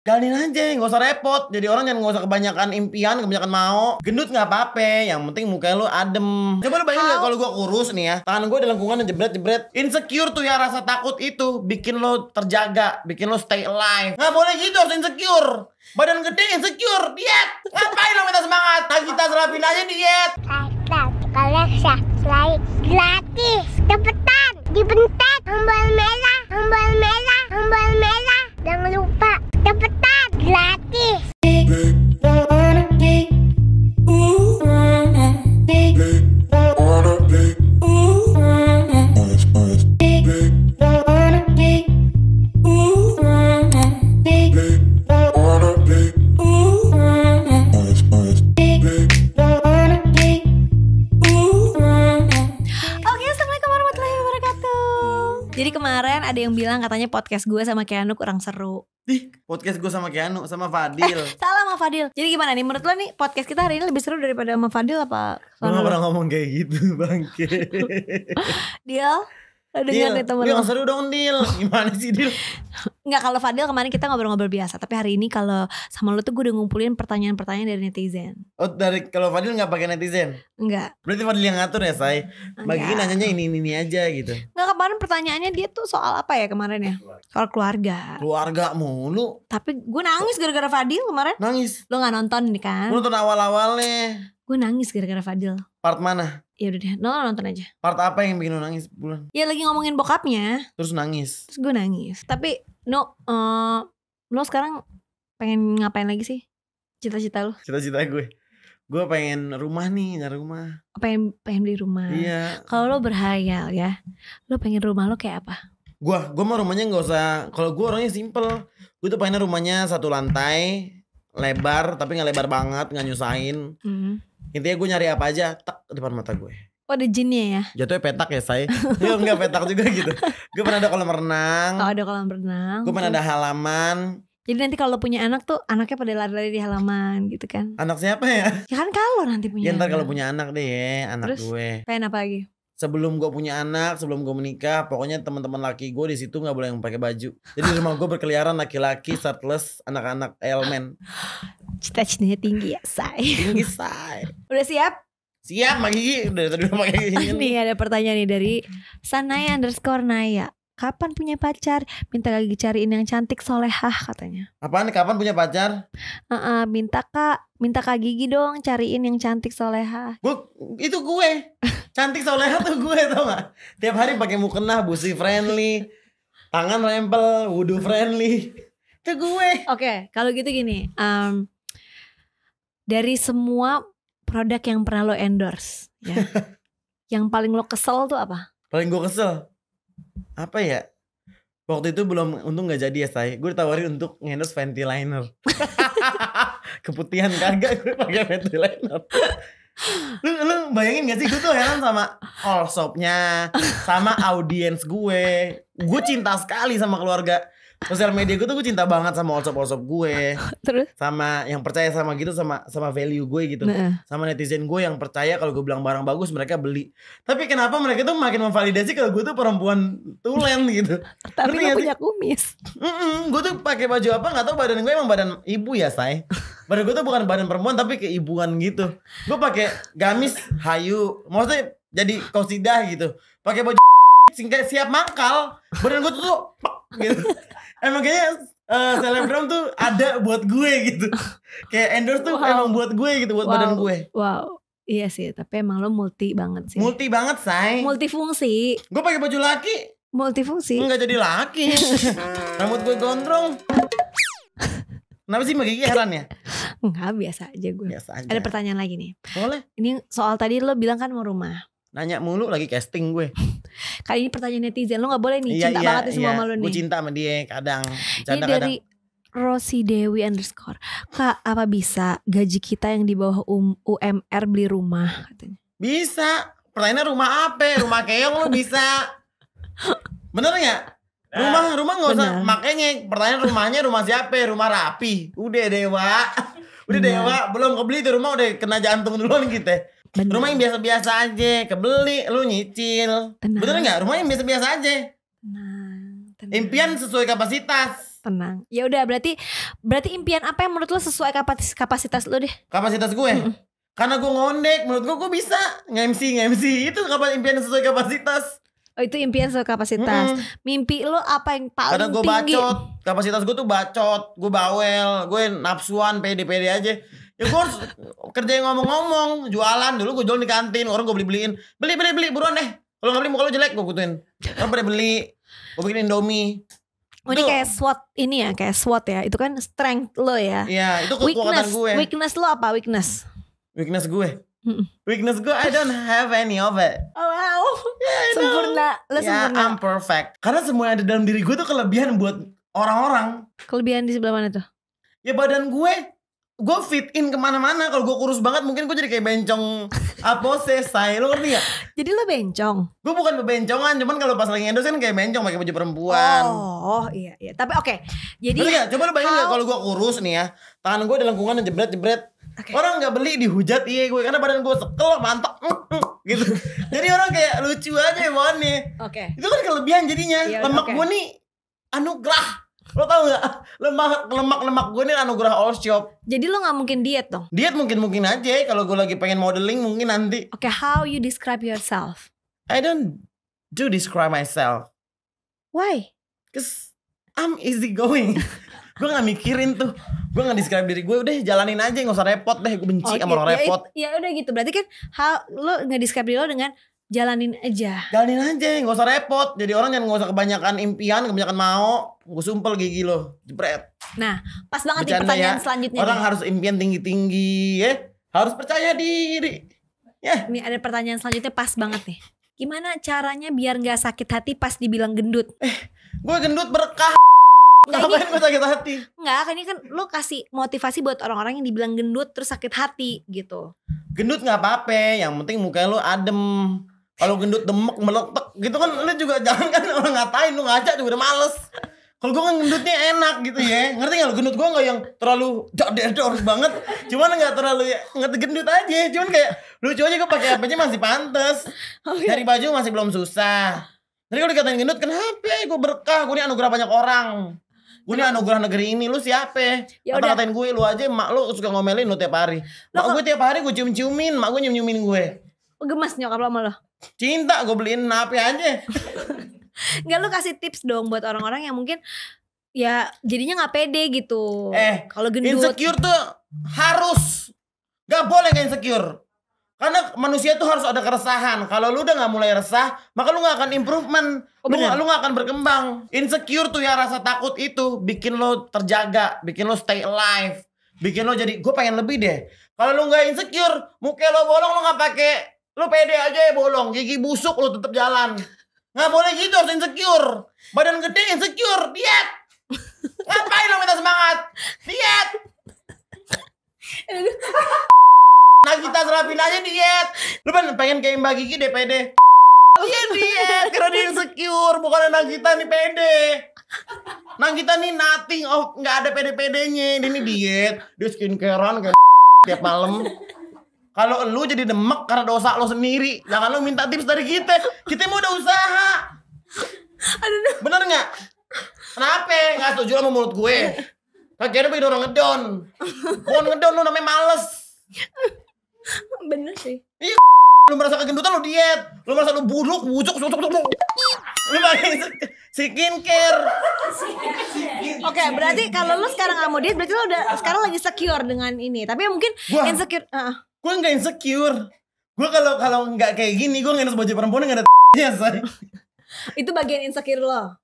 Jalanin aja, gak usah repot. Jadi orang jangan gak usah kebanyakan impian, kebanyakan mau. Gendut gak apa-apa, yang penting muka lu adem. Coba lu bayangin gak kalau gue kurus nih ya, tangan gue di lengkungan jebret-jebret. Insecure tuh ya, rasa takut itu bikin lo terjaga, bikin lo stay alive. Gak boleh gitu, harus insecure. Badan gede insecure, diet. Ngapain lo minta semangat? Kita serapin aja diet. Kalau subscribe gratis, cepetan, dibentak tombol merah, tombol merah, tombol merah. Jangan lupa, cepetan, gratis. Jadi kemarin ada yang bilang katanya podcast gue sama Keanu kurang seru. Podcast gue sama Keanu, sama Fadil. Salah sama Fadil. Jadi gimana nih menurut lo nih podcast kita hari ini lebih seru daripada sama Fadil apa? Gue gak pernah ngomong kayak gitu bangke. Deal? Lo denger nih temen lo. Yang seru dong Dil. Gimana sih Dil? Enggak, kalau Fadil kemarin kita ngobrol-ngobrol biasa. Tapi hari ini kalau sama lo tuh gue udah ngumpulin pertanyaan-pertanyaan dari netizen. Oh dari kalau Fadil gak pakai netizen? Enggak. Berarti Fadil yang ngatur ya say? Bagi nanyanya ini aja gitu. Enggak, kemarin pertanyaannya dia tuh soal apa ya kemarin ya? Soal keluarga. Keluarga mulu. Tapi gue nangis gara-gara Fadil kemarin. Nangis? Lo gak nonton nih kan? Lu nonton awal-awalnya. Gue nangis gara-gara Fadil. Part mana? Ya udah deh, lo nonton aja. Part apa yang bikin lu nangis bulan? Ya lagi ngomongin bokapnya. Terus nangis. Terus gue nangis. Tapi lo sekarang pengen ngapain lagi sih? Cita-cita lo? Cita-cita gue pengen rumah nih, nyari rumah. Pengen beli rumah. Iya. Kalau lo berhayal ya, lo pengen rumah lo kayak apa? Gue mah rumahnya nggak usah. Kalau gue orangnya simple. Gue tuh pengen rumahnya 1 lantai, lebar tapi nggak lebar banget, nggak nyusahin. Intinya gue nyari apa aja, tak depan mata gue. Oh ada jinnya ya? Jatuhnya petak ya say. Yo enggak petak juga gitu. Gue pernah ada kolam renang. Oh ada kolam renang. Gue pernah ada halaman. Jadi nanti kalau punya anak tuh anaknya pada lari-lari di halaman gitu kan? Anak siapa ya? Ya kan kalau nanti punya. Ya ntar anak. kalau punya anak deh ya, anak terus, gue. Pengen apa lagi? Sebelum gue punya anak, sebelum gue menikah, pokoknya teman-teman laki gue di situ nggak boleh yang pakai baju. Jadi di rumah gue berkeliaran laki-laki, shirtless, anak-anak elemen. Cita-citanya tinggi ya say. Tinggi say. Udah siap? Siap Mak Gigi. Udah tadi udah pakai gini. Nih ada pertanyaan nih dari Sanaya_Naya. Kapan punya pacar? Minta Gigi cariin yang cantik solehah katanya. Apaan? Kapan punya pacar? Minta Kak Gigi dong cariin yang cantik solehah. Itu gue. Cantik soleha tuh gue, tau gak? Tiap hari pakai mukena, busi friendly, tangan rempel, wudu friendly. Itu gue. Oke, kalau gitu gini, dari semua produk yang pernah lo endorse ya, yang paling lo kesel tuh apa? Paling gue kesel apa ya? Waktu itu untung gak jadi ya say. Gue ditawarin untuk ngendorse Fenty liner. Keputihan kagak gue pakai Fenty liner. Lu bayangin gak sih, gue tuh heran sama all shopnya, sama audiens gue. Gue cinta sekali sama keluarga sosial media gue tuh, gue cinta banget sama all shop gue. Terus? Sama yang percaya sama gitu, sama value gue gitu. Sama netizen gue yang percaya kalau gue bilang barang bagus mereka beli. Tapi kenapa mereka tuh makin memvalidasi kalau gue tuh perempuan tulen gitu. Tapi lo punya kumis. Gue tuh pakai baju apa nggak tahu, badan gue emang badan ibu ya say. Badan gue tuh bukan badan perempuan tapi keibuan gitu. Gue pakai gamis hayu, maksudnya jadi kosidah gitu. Pakai baju singkat siap mangkal. Badan gue tuh gitu. Emang kayaknya selebgram tuh ada buat gue gitu. Kayak endorse tuh emang buat gue gitu, buat badan gue. Wow. Iya sih, tapi emang lo multi banget sih. Multi banget say. Multifungsi. Gue pakai baju laki. Multifungsi. Enggak jadi laki. Rambut gue gondrong. Kenapa sih Mbak Gigi heran ya? Enggak, biasa aja gue. Biasa aja. Ada pertanyaan lagi nih. Boleh. Ini soal tadi lo bilang kan mau rumah. Nanya mulu lagi casting gue. Kali ini pertanyaan netizen, lo gak boleh nih cinta banget nih semua sama lo nih. Gue cinta sama dia kadang. Ini dari Rosi Dewi _ Kak, apa bisa gaji kita yang di bawah UMR beli rumah katanya? Bisa. Pertanyaannya rumah apa? Rumah keong lo bisa. Bener gak? Rumah gak usah. Makanya pertanyaan rumahnya rumah siapa? Rumah Rapi. Udah Dewa. Udah Dewa. Belum kebeli tuh rumah, udah kena jantung duluan kita. Bener. Rumah yang biasa-biasa aja, kebeli lu nyicil. Tenang. Bener gak? Rumah yang biasa-biasa aja. Tenang. Impian sesuai kapasitas. Tenang. Ya udah berarti impian apa yang menurut lo sesuai kapasitas lo deh? Kapasitas gue. Karena gue ngondek, menurut gue bisa nge-MC. Itu impian sesuai kapasitas. Oh itu impian sesuai kapasitas. Mimpi lo apa yang paling Karena gue tinggi? bacot. Kapasitas gue tuh bacot. Gue bawel. Gue nafsuan, pede-pede aja. Ya gue harus kerja yang ngomong-ngomong. Jualan dulu gue jual di kantin. Orang gue beli-beliin. Beli buruan deh. Kalau gak beli muka lo jelek gue kutuin. Orang pada beli. Gue bikin Indomie. Oh ini kayak SWOT ini ya. Kayak SWOT ya. Itu kan strength lo ya. Iya itu kekuatan gue. Weakness lo apa? Weakness gue. Weakness gue I don't have any of it. Oh wow. Sempurna. Lo Ya sempurna. I'm perfect. Karena semua yang ada dalam diri gue tuh kelebihan buat orang-orang. Kelebihan di sebelah mana tuh? Ya badan gue fit in kemana-mana. Kalau gue kurus banget mungkin gue jadi kayak bencong apose say. Lo ngerti gak? Jadi lo bencong. Gue bukan bebencongan. Cuman kalau pas lagi endorse kan kayak bencong pakai baju perempuan. Oh iya. Tapi oke. Jadi Ngerti gak? Coba lo bayangin gak kalau gue kurus nih ya. Tangan gue ada lengkungan yang jebret-jebret. Oke. Orang gak beli dihujat gue. Karena badan gue sekel mantap gitu. Jadi orang kayak lucu aja bawaannya. Oke. Itu kan kelebihan jadinya. Iya, Lemak oke. gue nih anugerah. Lo tau gak? Lemak gue nih anugerah all shop. Jadi lo gak mungkin diet dong? Diet mungkin aja. Kalau gue lagi pengen modeling mungkin nanti. Oke, how you describe yourself? I don't describe myself. Why? Cause I'm easy going. Gue gak mikirin tuh. Gue gak describe diri gue. Udah jalanin aja gak usah repot deh. Gue benci sama orang repot. Ya udah gitu. Berarti kan lo nge-describe diri lo dengan jalanin aja. Jalanin aja gak usah repot. Jadi orang jangan gak usah kebanyakan impian, kebanyakan mau. Gue sumpel gigi lo. Jepret. Nah, pas banget nih Bercanda pertanyaan ya. selanjutnya Orang nih. harus impian tinggi-tinggi ya. Harus percaya diri. Ya. Ini ada pertanyaan selanjutnya pas banget nih. Gimana caranya biar gak sakit hati pas dibilang gendut? Gue gendut berkah. Ngapain gue sakit hati? Enggak, ini kan lo kasih motivasi buat orang-orang yang dibilang gendut terus sakit hati gitu. Gendut gak apa-apa. Yang penting mukanya lo adem. Kalau gendut demek meletek gitu kan lu juga jangan kan orang ngatain lu ngaca juga udah males. Kalau gue kan gendutnya enak gitu ya. Ngerti gak lu? Gendut gue gak yang terlalu dador banget. Cuman gak terlalu ya ngerti gendut aja. Cuman kayak lucu aja gue pakai apanya masih pantes. Cari baju masih belum susah. Jadi kalau dikatain gendut kenapa? Gue berkah. Gue ini anugerah banyak orang. Gue ini anugerah negeri ini. Lu siapa? Ya udah. Kata-katain gue lu aja. Mak lu suka ngomelin lu tiap hari. Mak gue tiap hari gue cium-ciumin. Mak gue nyium-nyiumin gue. Gemas nyokap lo sama lo. Cinta gue beliin napi aja. Enggak, lo kasih tips dong buat orang-orang yang mungkin ya jadinya gak pede gitu. Kalau gendut. Insecure tuh harus. Gak boleh gak insecure. Karena manusia tuh harus ada keresahan. Kalau lu udah gak mulai resah, maka lu gak akan improvement. Lu gak akan berkembang. Insecure tuh ya, rasa takut itu bikin lo terjaga, bikin lo stay alive, bikin lo jadi gue pengen lebih deh. Kalau lu gak insecure, muka lo bolong, lo gak pakai, lu pede aja ya bolong, gigi busuk lu tetap jalan. Gak boleh gitu, harus insecure. Badan gede insecure, diet. Ngapain lo minta semangat? Diet. Nah kita serapin aja diet. Lu pengen kayak Mbak Gigi deh pede. Iya diet, karena dia insecure. Bukan anak kita nih pede. Nah kita nih nothing, gak ada pede-pedenya. Dia nih diet, dia skincarean kayak tiap malam. Kalau lu jadi demek karena dosa lo sendiri, jangan lu minta tips dari kita. Kita mau udah usaha. Bener gak? Kenapa? Gak setuju sama mulut gue. Kayaknya bikin orang ngedon. Bukan ngedon, lu namanya males. Bener sih. Iya, lu merasa kegendutan lu diet. Lu merasa lu buruk, bujuk. Lu pakai skincare. Oke, berarti kalau lu sekarang gak mau diet, berarti lu udah sekarang lagi secure dengan ini. Tapi mungkin insecure. Gue gak insecure. Gue kalau nggak kayak gini, gue nggak baju perempuan nggak ada say. Itu bagian insecure lo.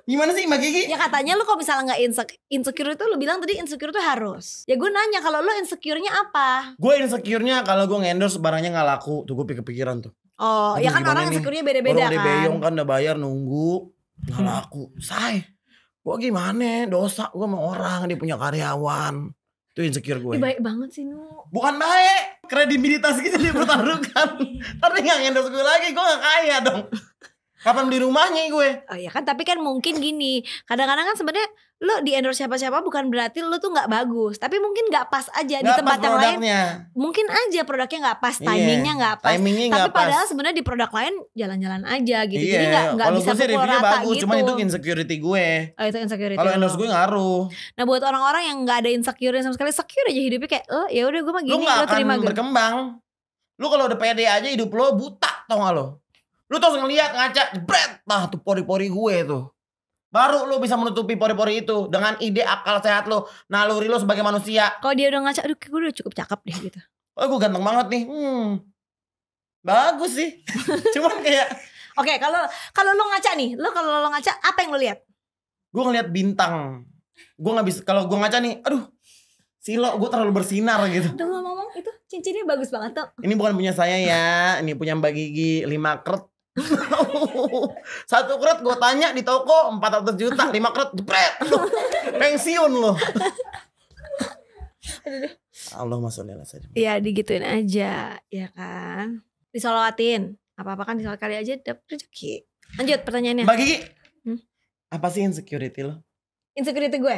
Gimana sih Mbak Gigi? Ya katanya lu kalau misalnya gak insecure itu lu bilang tadi insecure itu harus. Ya gue nanya kalau lu insecure-nya apa? Gue insecure-nya kalau gue ngendorse barangnya gak laku. Tuh gue kepikiran tuh. Oh, aduh, ya kan orang insecure-nya beda-beda orang kan. Orang beyong kan udah bayar nunggu gak laku. Say, gue gimana? Dosa gue sama orang, dia punya karyawan. Itu insecure gue. Baik banget sih Nu. Bukan baik, kredibilitas kita dipertaruhkan. Tapi gak ngendorse gue lagi, gue gak kaya dong. Kapan beli rumahnya gue? Oh ya kan, tapi kan mungkin gini, kadang-kadang kan sebenarnya lo di endorse siapa-siapa bukan berarti lo tuh nggak bagus, tapi mungkin nggak pas aja di Nggak tempat pas yang lain. produknya. Mungkin aja produknya nggak pas, Iya, timingnya nggak pas. timingnya Tapi nggak pas. padahal sebenarnya di produk lain jalan-jalan aja gitu. Iya, Jadi nggak kalau bisa gue sih pukul reviewnya rata bagus, gitu. cuman itu insecurity gue. Oh, itu insecurity. Kalau lo. endorse gue ngaruh. Nah buat orang-orang yang nggak ada insecure sama sekali, secure aja hidupnya kayak, ya udah gue mah gini, Lu gak lo akan terima gue. berkembang. Lu kalau udah pede aja hidup lo buta, tau gak lo? Lu terus ngeliat ngaca, jebret, nah tuh pori-pori gue tuh. Baru lu bisa menutupi pori-pori itu dengan ide akal sehat lo, naluri lo sebagai manusia. Kalau dia udah ngaca, aduh gue udah cukup cakep deh gitu. Oh gue ganteng banget nih. Bagus sih. Cuman kayak Oke, kalau lo ngaca nih, kalau lo ngaca apa yang lo lihat? gue ngeliat bintang. Gue gak bisa, kalau gue ngaca nih, aduh Silo, gue terlalu bersinar gitu. Tuh ngomong itu cincinnya bagus banget tuh. Ini bukan punya saya ya, ini punya Mbak Gigi 5 kret. 1 kret gue tanya di toko 400 juta, 5 kret jepret. Pensiun lo. Allahumma sholli ala sayyidina. Ya digituin aja, ya kan. Disolawatin, apa-apa kan disolawat kali aja dapet rezeki. Lanjut pertanyaannya. Mbak Gigi, Hmm? apa sih insecurity lo? Insecurity gue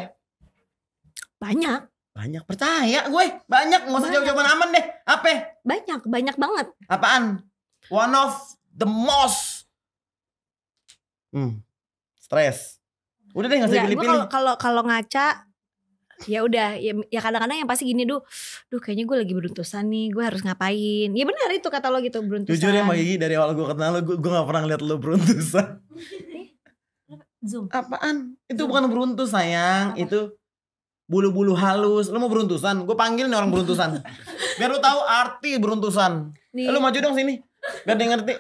banyak. Banyak, percaya gue. Banyak, gak usah Banyak. jawab-jawaban aman deh. Apa? Banyak banget. Apaan? One of the most. Stres. Udah deh, gak usah Enggak, gue pilih-pilih. kalau ngaca ya udah ya kadang-kadang yang pasti gini, duh kayaknya gue lagi beruntusan nih, gue harus ngapain. Ya benar itu kata lo gitu, beruntusan. Jujur ya Mbak Gigi, dari awal gue kenal lo, gue gak pernah ngeliat lo beruntusan. Zoom. Apaan? Itu bukan beruntus sayang. Itu bulu-bulu halus. Lo mau beruntusan? Gue panggil nih orang beruntusan. Biar lo tahu arti beruntusan. Nih, Lo maju dong sini. Biar dia ngerti.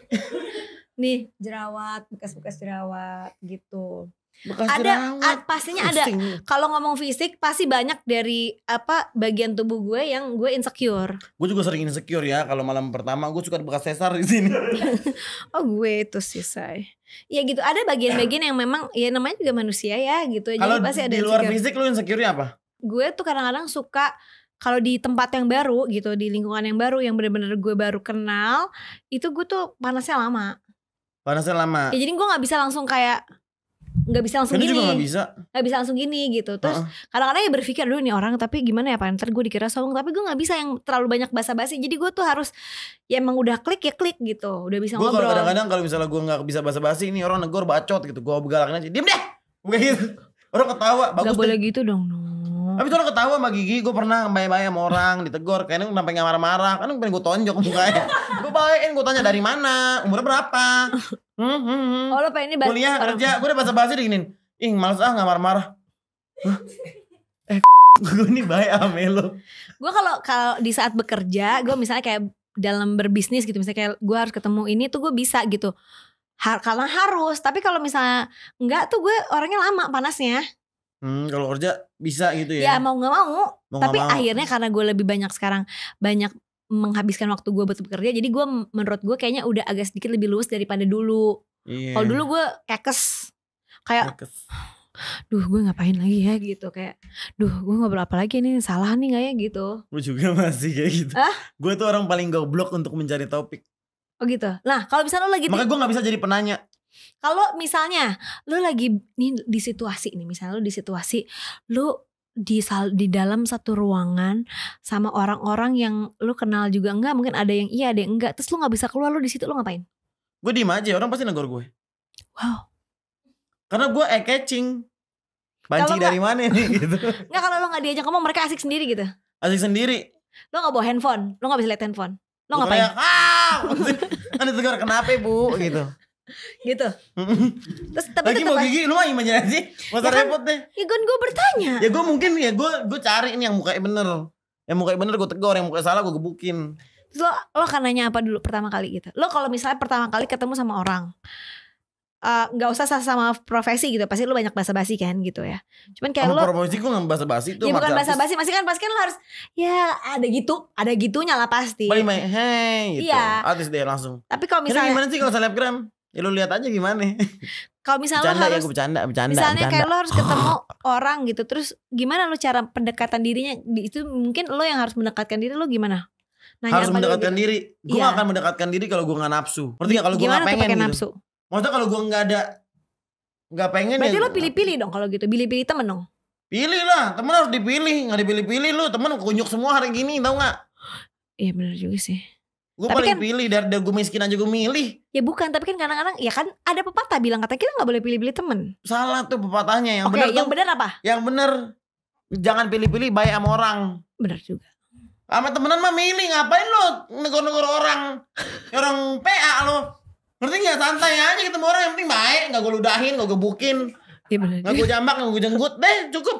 nih jerawat, bekas-bekas jerawat gitu. Bekas Ada jerawat. pastinya ada. Pusing. Kalau ngomong fisik pasti banyak dari bagian tubuh gue yang gue insecure. Gue juga sering insecure ya. Kalau malam pertama gue suka bekas sesar di sini. Oh gue itu sih say. Ya gitu, ada bagian-bagian yang memang ya namanya juga manusia ya gitu. Kalau Jadi pasti ada di luar insecure. fisik lo insecure apa? Gue tuh kadang-kadang suka kalau di tempat yang baru gitu, di lingkungan yang baru yang benar-benar gue baru kenal, itu gue tuh panasnya lama. Panasnya lama. Ya jadi gue nggak bisa langsung kayak nggak bisa langsung Kan gini, juga gak bisa. nggak bisa langsung gini gitu. Terus kadang-kadang ya berpikir, aduh nih orang tapi gimana ya, ntar gue dikira sombong, tapi gue nggak bisa yang terlalu banyak basa-basi. Jadi gue tuh harus ya emang udah klik ya klik gitu, udah bisa Gue kalau ngobrol. kadang-kadang kalau misalnya gue gak bisa basa-basi, ini orang negor bacot gitu, gue begalakin aja, diem deh. Gue gitu. Orang ketawa, bagus Gak deh. boleh gitu dong. No. Tapi tuh orang ketawa sama Gigi, gue pernah baik-baik sama orang, ditegor, kayaknya sampai gak marah-marah, kan pengen gue tonjok mukanya. Gue bayain, gue tanya dari mana, umurnya berapa. Oh lo pengen ini Kuliah, kerja, gue udah basa-basi diginin. Ih males gak marah-marah. Gue nih baik sama lo. Gue kalau di saat bekerja, gue misalnya kayak dalam berbisnis gitu, misalnya kayak gue harus ketemu ini tuh gue bisa gitu. Karena harus, tapi kalau misalnya enggak tuh gue orangnya lama panasnya. Kalau kerja bisa gitu Ya ya. mau nggak mau. Mau Tapi nggak mau. akhirnya karena gue lebih banyak sekarang banyak menghabiskan waktu gue buat bekerja, jadi gue menurut gue kayaknya udah agak sedikit lebih luas daripada dulu. Iya. Kalau dulu gue kekes kayak, duh gue ngapain lagi ya gitu, kayak, duh gue ngobrol apa lagi nih, salah nih nggak ya gitu. Gue juga masih kayak gitu. Hah? Gue tuh orang paling goblok untuk mencari topik. Oh gitu. Nah kalau misalnya lo lagi Makanya gue gak bisa jadi penanya. kalau misalnya lo lagi nih di situasi nih, misalnya lo di situasi lo di dalam satu ruangan sama orang-orang yang lo kenal juga enggak, mungkin ada yang iya ada yang enggak, terus lo nggak bisa keluar, lo di situ lo ngapain? Gue diem aja, orang pasti negor gue. Wow. Karena gue eye-catching. Banci Kalau dari mana nih gitu. Nggak, kalau lo nggak diajak ngomong mereka asik sendiri gitu. Asik sendiri. Lo nggak bawa handphone, lo nggak bisa lihat handphone, lo Gua ngapain? kayak, kan ditegur kenapa bu gitu. Gitu. Terus tapi Lagi tetep mau aja- Gigi lu mah imajinasi. Masa Ya kan? repot deh. Ya gue bertanya. Ya gue mungkin ya gue cari ini yang mukanya bener. Yang mukanya bener gue tegur, yang mukanya salah gue gebukin. Terus lo akan nanya apa dulu pertama kali gitu? Lo kalau misalnya pertama kali ketemu sama orang, nggak usah sama profesi gitu, pasti lo banyak basa-basi kan gitu ya. Cuman kayak Sama lo, promosi gue gak basa-basi tuh. ya bukan market artist. basa-basi, masih kan pasti kan lo harus ya ada gitunya lah pasti. Paling main hey gitu. Iya. Artis deh langsung. Tapi kalau Ini misalnya gimana sih kalau selebgram? Ya lu lihat aja gimana. kalau misalnya lo Bercanda ya harus gue bercanda. misalnya kayak lo harus ketemu orang gitu, terus gimana lo cara pendekatan dirinya? Itu mungkin lo yang harus mendekatkan diri, lo gimana? Nanya harus apa dulu mendekatkan gitu? diri. Gue Iya. gak akan mendekatkan diri kalau gue gak nafsu. Ngerti gak? Kalau gue Gimana gak tuh pengen pakai gitu. nafsu? Maksudnya kalau gue nggak pengen Berarti ya. lo pilih-pilih dong kalau gitu. Pilih-pilih temen dong. Pilih lah, temen harus dipilih. Nggak dipilih-pilih lu, temen kunyuk semua hari gini, tau nggak? Iya benar juga sih. Gue Tapi paling kan- pilih dari gue miskin aja gue milih. Ya bukan, tapi kan kadang-kadang ya kan ada pepatah bilang katanya kita gak boleh pilih-pilih temen. Salah tuh pepatahnya. Yang Oke, benar yang tuh, benar apa? yang benar jangan pilih-pilih baik sama orang. Benar juga. Sama temenan mah milih, ngapain lo negor-negor orang. Orang PA lo. Ngerti gak? Santai aja ketemu orang, yang penting baik. Gak gue ludahin, gak gue gebukin, Iya benar. gak gue jambak, gak gue jenggut. Deh cukup.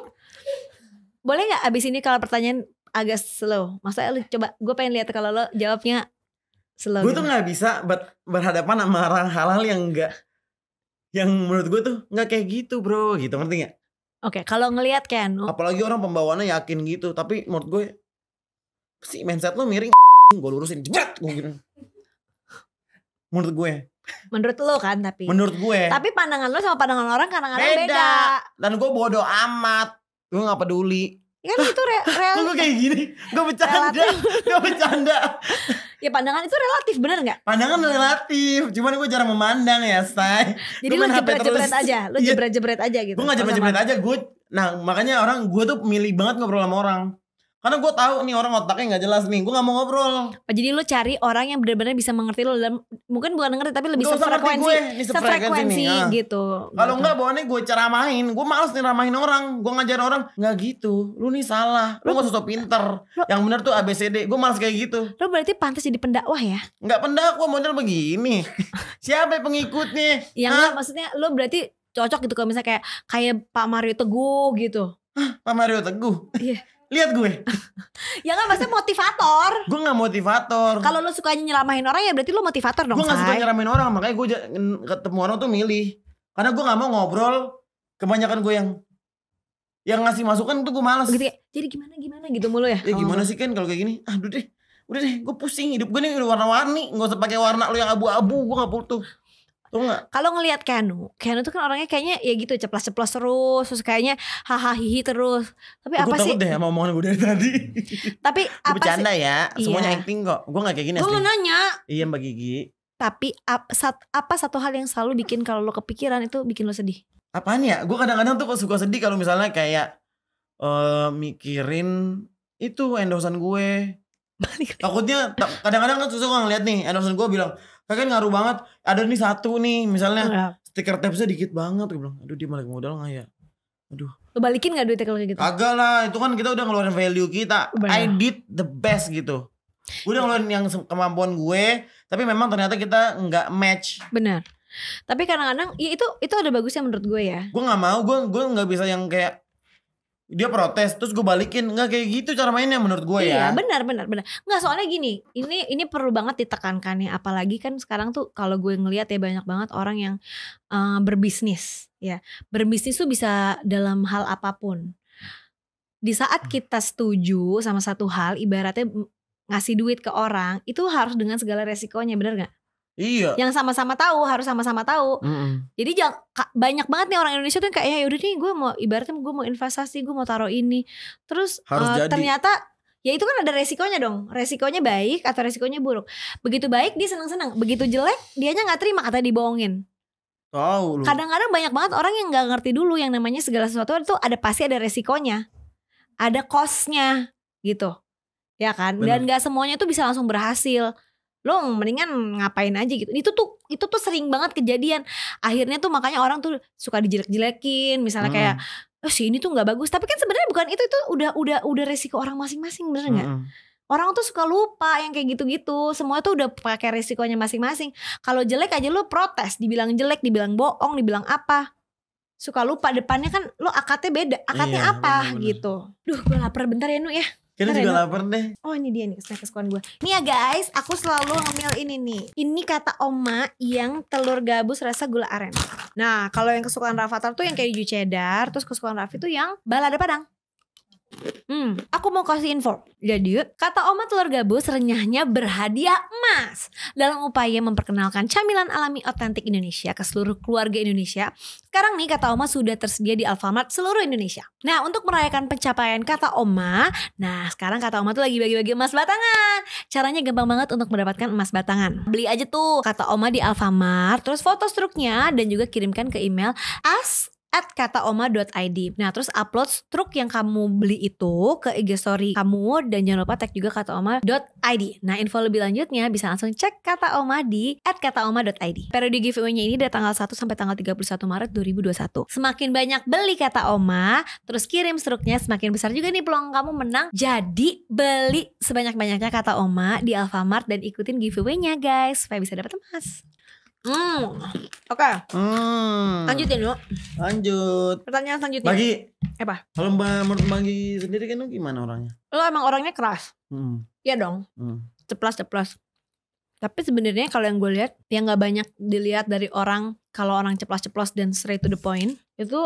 Boleh gak abis ini kalau pertanyaan agak slow? Maksudnya lu coba, gue pengen lihat kalau lo jawabnya slow. Gue gitu. tuh gak bisa berhadapan sama hal-hal yang gak, yang menurut gue tuh gak kayak gitu bro, gitu, ngerti gak? Oke, kalau ngelihat Keanu, Apalagi orang pembawaannya yakin gitu. Tapi menurut gue si mindset lo miring. Gue lurusin jebret gue gitu. Menurut gue. menurut lo kan tapi. Menurut gue. Tapi pandangan lo sama pandangan orang kadang-kadang Beda. beda. Dan gue bodo amat. Gue gak peduli. Ya kan itu real. Kok gue kayak gini? Gue bercanda. Gue bercanda. Ya pandangan itu relatif, bener gak? Pandangan relatif. Cuman gue jarang memandang ya say. Jadi Gua lo main HP jebret-jebret terus. aja. Lo Iya. jebret-jebret aja gitu. Gue gak jebret-jebret aja. Nah makanya gue tuh milih banget ngobrol sama orang. Karena gue tahu nih orang otaknya gak jelas nih. Gue gak mau ngobrol. Oh, jadi lo cari orang yang benar-benar bisa mengerti lo dalam, mungkin bukan ngerti tapi lebih Nggak usah ngerti sefrekuensi. gue, ini sefrekuensi nih, ah. gitu. Kalau Gitu. enggak bawaannya gue ceramahin. Gue males nih ramahin orang. Gue ngajar orang. Nggak gitu. Lu nih salah. Lu gak usah pinter. Yang bener tuh ABCD. Gue males kayak gitu. Lo berarti pantas jadi pendakwah ya? Nggak pendakwa model begini. Siapa pengikutnya? Yang Hah? enggak, maksudnya lo berarti cocok gitu kalau misalnya kayak Pak Mario Teguh gitu. Pak Mario Teguh. Iya. Lihat gue. Ya kan maksudnya motivator. Gue gak motivator. Kalau lo sukanya nyelamahin orang ya berarti lo motivator dong. Gue gak suka Say. nyeramain orang. Makanya gue ketemu orang tuh milih. Karena gue gak mau ngobrol. Kebanyakan gue yang ngasih masukan tuh gue males. Gitu ya. Jadi gimana gitu mulu ya? Ya gimana sih Ken kalau kayak gini? Aduh deh. Udah deh gue pusing. Hidup gue nih udah warna-warni. Gak usah pakai warna lo yang abu-abu. Gue gak butuh. Tuh gak? Kalau ngelihat Keanu tuh kan orangnya kayaknya ya gitu ceplas-ceplos terus kayaknya hahaha hihi terus. Tapi Gue apa sih? takut deh sama omongan gue dari tadi. Tapi Gue apa bercanda sih? ya. Semuanya Iya. acting kok. Gue gak kayak gini Gue mau asli. nanya. Iya Mbak Gigi. Tapi apa satu hal yang selalu bikin kalau lo kepikiran itu bikin lo sedih? Apaan ya? Gue kadang-kadang tuh suka sedih kalau misalnya kayak mikirin itu endorsean gue. Takutnya kadang-kadang kan suka ngeliat nih endorsean gue bilang kagak ngaruh banget. Ada nih satu nih misalnya stiker tapsnya dikit banget. Gue bilang aduh dia balik modal gak ya? Aduh. Lo balikin gak duitnya kalau kayak gitu? Kagak lah. Itu kan kita udah ngeluarin value kita. Bener. I did the best gitu. Gue udah ngeluarin yang kemampuan gue. Tapi memang ternyata kita gak match. Benar. Tapi kadang-kadang ya itu ada bagusnya menurut gue ya. Gue gak mau. Gue gak bisa yang kayak dia protes terus gue balikin. Nggak kayak gitu cara mainnya menurut gue ya. Iya benar. Nggak, soalnya gini, ini perlu banget ditekankan ya. Apalagi kan sekarang tuh kalau gue ngelihat ya banyak banget orang yang berbisnis ya. Berbisnis tuh bisa dalam hal apapun. Di saat kita setuju sama satu hal, ibaratnya ngasih duit ke orang, itu harus dengan segala resikonya, benar nggak? Iya. Yang sama-sama tahu, harus sama-sama tahu. Jadi banyak banget nih orang Indonesia tuh kayak ya udah nih gue mau ibaratnya gue mau investasi, gue mau taruh ini. Terus Harus jadi. ternyata ya itu kan ada resikonya dong. Resikonya baik atau resikonya buruk. Begitu baik dia senang-senang, begitu jelek dianya nggak terima, katanya dibohongin. Tahu lu. Kadang-kadang banyak banget orang yang nggak ngerti dulu yang namanya segala sesuatu itu pasti ada resikonya, ada cost-nya gitu, ya kan? Bener. Dan nggak semuanya tuh bisa langsung berhasil. Lo mendingan ngapain aja gitu. Itu tuh sering banget kejadian. Akhirnya tuh makanya orang tuh suka dijelek-jelekin. Misalnya kayak, oh si ini tuh nggak bagus. Tapi kan sebenarnya bukan itu udah resiko orang masing-masing, bener nggak? Orang tuh suka lupa yang kayak gitu-gitu. Semua tuh udah pakai resikonya masing-masing. Kalau jelek aja lo protes, dibilang jelek, dibilang bohong, dibilang apa. Suka lupa depannya kan lo akadnya beda. Akadnya Iya, apa bener-bener. gitu. Duh gue lapar bentar ya Nu ya. Kita Keren, juga no? lapar deh. Oh ini dia nih snack kesukaan gue. Nih ya guys, aku selalu ngemil ini nih. Ini kata Oma yang telur gabus rasa gula aren. Nah kalau yang kesukaan Rafathar tuh yang keju cheddar. Terus kesukaan Raffi tuh yang balada Padang. Aku mau kasih info. Jadi, kata Oma telur gabus renyahnya berhadiah emas. Dalam upaya memperkenalkan camilan alami otentik Indonesia ke seluruh keluarga Indonesia, sekarang nih kata Oma sudah tersedia di Alfamart seluruh Indonesia. Nah, untuk merayakan pencapaian kata Oma, nah sekarang kata Oma tuh lagi bagi-bagi emas batangan. Caranya gampang banget untuk mendapatkan emas batangan. Beli aja tuh kata Oma di Alfamart, terus foto struknya dan juga kirimkan ke email @kataoma.id. Nah, terus upload struk yang kamu beli itu ke IG story kamu dan jangan lupa tag juga kataoma.id. Nah, info lebih lanjutnya bisa langsung cek Kata Oma di @kataoma.id. Periode giveaway-nya ini dari tanggal 1 sampai tanggal 31 Maret 2021. Semakin banyak beli Kata Oma, terus kirim struknya, semakin besar juga nih peluang kamu menang. Jadi, beli sebanyak-banyaknya Kata Oma di Alfamart dan ikutin giveaway-nya guys supaya bisa dapat emas. Oke. Lanjutin yuk. Lanjut. Pertanyaan selanjutnya. Bagi. Apa? Kalau menurut Bagi sendiri kan lu gimana orangnya? Lo emang orangnya keras. Iya dong. Ceplas-ceplas. Tapi sebenarnya kalau yang gue lihat, yang nggak banyak dilihat dari orang, kalau orang ceplas-ceplos dan straight to the point, itu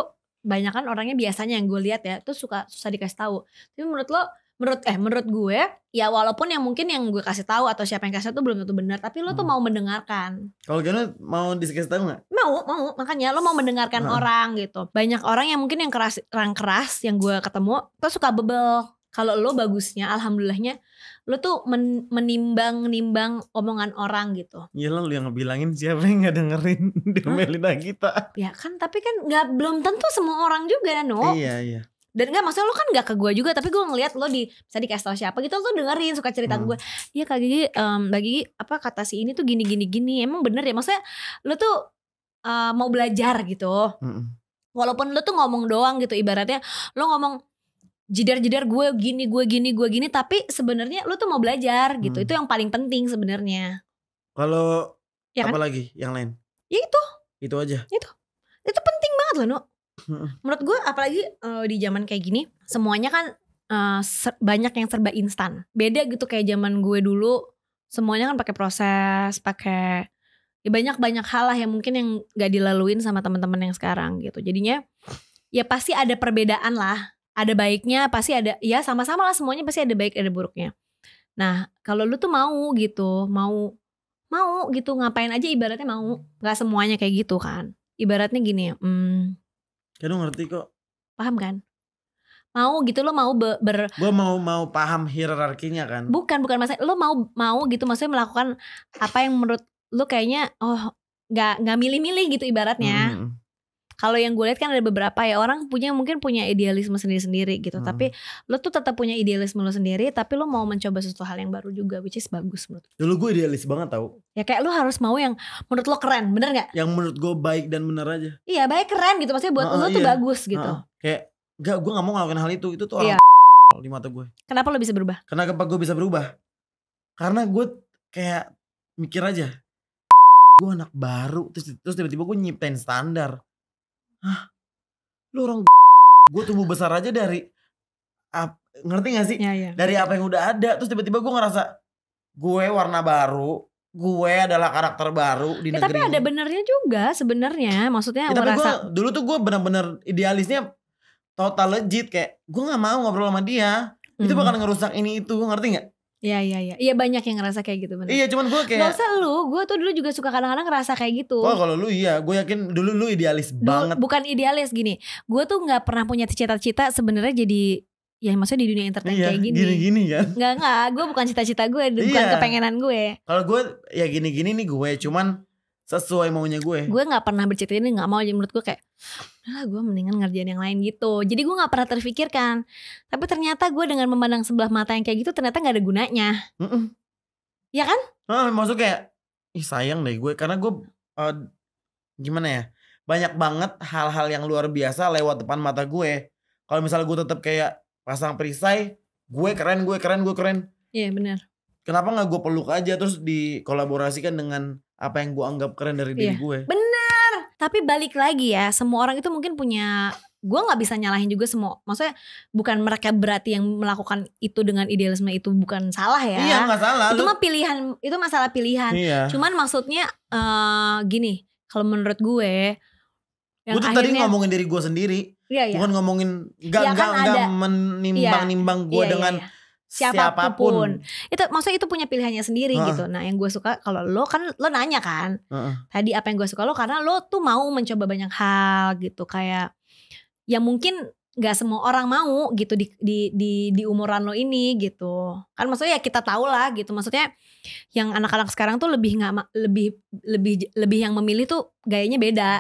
banyak kan orangnya biasanya yang gue lihat ya, itu susah dikasih tahu. Tapi menurut gue ya walaupun yang mungkin yang gue kasih tahu atau siapa yang kasih tahu belum tentu benar, tapi lo tuh mau mendengarkan. Kalau gitu mau dikasih tahu nggak? Mau makanya lo mau mendengarkan orang gitu. Banyak orang yang mungkin yang keras yang gue ketemu tuh suka bebel. Kalau lo bagusnya alhamdulillahnya lo tuh menimbang omongan orang gitu. Iya lo yang ngebilangin siapa yang nggak dengerin diomelin kita. Ya kan tapi kan belum tentu semua orang juga no. Iya. Dan enggak maksudnya lo kan gak ke gue juga, tapi gue ngeliat lo bisa dikasih tau siapa gitu, lo dengerin suka cerita ke gue. Iya Kak Gigi, bagi apa kata si ini tuh gini. Emang bener ya, maksudnya lo tuh mau belajar gitu. Walaupun lo tuh ngomong doang gitu, ibaratnya lo ngomong jidar gue gini, tapi sebenarnya lo tuh mau belajar gitu. Itu yang paling penting sebenarnya. Kalau ya kan? apa lagi yang lain? Ya itu aja. Itu penting banget loh no. Menurut gue apalagi di zaman kayak gini semuanya kan banyak yang serba instan. Beda gitu kayak zaman gue dulu, semuanya kan pakai proses, pakai ya banyak hal lah yang mungkin yang gak dilaluin sama teman-teman yang sekarang gitu. Jadinya ya pasti ada perbedaan lah, ada baiknya pasti ada, ya sama-sama lah semuanya pasti ada baik ada buruknya. Nah kalau lu tuh mau gitu ngapain aja ibaratnya mau, nggak semuanya kayak gitu kan. Ibaratnya gini ya. Ya lu ngerti kok. Paham kan? Mau gitu lo mau gue mau paham hierarkinya kan. Bukan masalah lo mau gitu, maksudnya melakukan apa yang menurut lo kayaknya nggak milih-milih gitu ibaratnya. Kalau yang gue lihat kan ada beberapa ya orang mungkin punya idealisme sendiri-sendiri gitu. Tapi lo tuh tetap punya idealisme lo sendiri, tapi lo mau mencoba sesuatu hal yang baru juga, which is bagus menurut. Dulu gue idealis banget tau. Ya kayak lo harus mau yang menurut lo keren, bener gak? Yang menurut gue baik dan bener aja. Iya baik keren gitu, maksudnya buat lo tuh bagus gitu. Kayak gue gak mau ngelakuin hal itu tuh orang di mata gue. Kenapa lo bisa berubah? Kenapa gue bisa berubah? Karena gue kayak mikir aja, gue anak baru terus tiba-tiba gue nyiptain standar. Hah, lu orang gue tumbuh besar aja dari ngerti gak sih? Ya. Dari apa yang udah ada. Terus tiba-tiba gue ngerasa gue warna baru, gue adalah karakter baru di negeri. Tapi ada benernya juga sebenarnya, maksudnya tapi dulu tuh gue benar-benar idealisnya total legit, kayak gue nggak mau ngobrol sama dia, itu bakal ngerusak ini itu, ngerti nggak? Iya banyak yang ngerasa kayak gitu bener. Iya cuman gue kayak gak usah gue tuh dulu juga suka kadang-kadang ngerasa kayak gitu. Kalau lu iya, gue yakin dulu lu idealis banget. Bukan idealis gini, gue tuh nggak pernah punya cita-cita sebenarnya jadi ya maksudnya di dunia entertain kayak gini. Gini kan? Nggak, gue bukan cita-cita gue, bukan kepengenan gue. Kalau gue ya gini nih gue, cuman sesuai maunya gue. Gue nggak pernah bercita ini nggak mau, jadi menurut gue kayak lah gue mendingan ngerjain yang lain gitu. Jadi gue nggak pernah terfikirkan. Tapi ternyata gue dengan memandang sebelah mata yang kayak gitu ternyata nggak ada gunanya. Ya kan? Maksudnya kayak sayang deh gue, karena gue gimana ya, banyak banget hal-hal yang luar biasa lewat depan mata gue. Kalau misalnya gue tetap kayak pasang perisai, gue keren. Iya benar. Kenapa nggak gue peluk aja terus dikolaborasikan dengan apa yang gue anggap keren dari diri gue? Benar. Tapi balik lagi ya, semua orang itu mungkin punya, gue nggak bisa nyalahin juga semua. Maksudnya bukan mereka berarti yang melakukan itu dengan idealisme itu bukan salah ya. Iya nggak salah. Itu mah pilihan, itu masalah pilihan. Iya. Cuman maksudnya gini, kalau menurut gue, gue tuh tadi ngomongin diri gue sendiri. Iya, iya. Bukan ngomongin Ya kan enggak ada. menimbang gue Iya, dengan iya. Siapapun. siapapun. Itu maksudnya itu punya pilihannya sendiri Heeh. gitu. Nah, yang gue suka kalau lo kan lo nanya kan. Heeh. Tadi apa yang gue suka lo karena lo tuh mau mencoba banyak hal gitu, kayak yang mungkin nggak semua orang mau gitu di umuran lo ini gitu. Kan maksudnya ya kita tahu lah gitu. Maksudnya yang anak-anak sekarang tuh lebih lebih yang memilih tuh gayanya beda.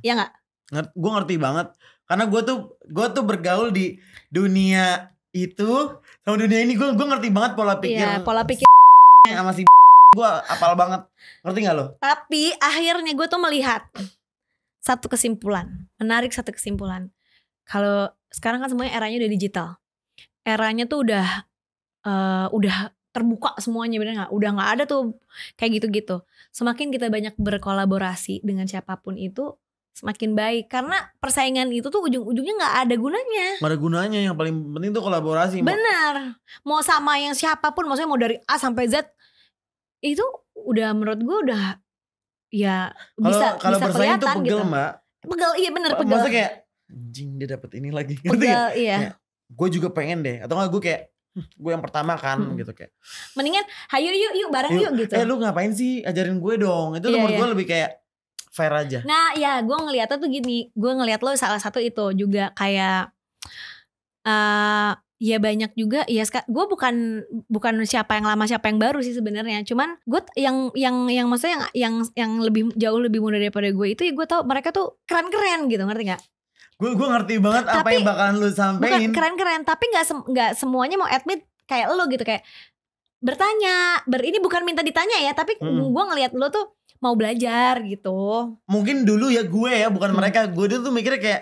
Ya nggak? Gue ngerti banget karena gue tuh bergaul di dunia itu sama dunia ini, gue ngerti banget pola pikir. Iya, pola pikir. Sama si gue apal banget, ngerti nggak lo? Tapi akhirnya gue tuh melihat menarik satu kesimpulan. Kalau sekarang kan semuanya eranya udah digital, eranya tuh udah terbuka semuanya, bener nggak? Udah nggak ada tuh kayak gitu-gitu. Semakin kita banyak berkolaborasi dengan siapapun itu, semakin baik. Karena persaingan itu tuh ujung-ujungnya nggak ada gunanya. Nggak ada gunanya, yang paling penting tuh kolaborasi. Bener. Mau sama yang siapapun, maksudnya mau dari A sampai Z, itu udah menurut gue udah ya bisa kalau bersaing tuh kelihatan pegel gitu. Mbak. Pegel, iya bener pegel. Maksudnya kayak anjing dia dapet ini lagi. Ngerti Pegel, gak? iya. Gue juga pengen deh. Atau gak gue kayak gue yang pertama kan gitu kayak. Mendingan hayu yuk bareng yuk gitu. Lu ngapain sih, ajarin gue dong. Itu tuh Iya, menurut iya. gue lebih kayak fair aja. Nah ya gue ngeliatnya tuh gini, gue ngeliat lo salah satu itu juga kayak ya banyak juga ya. Gue bukan siapa yang lama siapa yang baru sih sebenarnya. Cuman gue yang maksudnya yang lebih jauh lebih muda daripada gue itu ya, gue tau mereka tuh keren-keren gitu, ngerti nggak? Gue ngerti banget apa yang bakalan lu sampein. Bukan keren-keren, tapi nggak semuanya mau admit kayak lo gitu, kayak bertanya. Ini bukan minta ditanya ya, tapi gue ngeliat lo tuh mau belajar gitu. Mungkin dulu ya gue ya, bukan mereka. Gue dulu tuh mikirnya kayak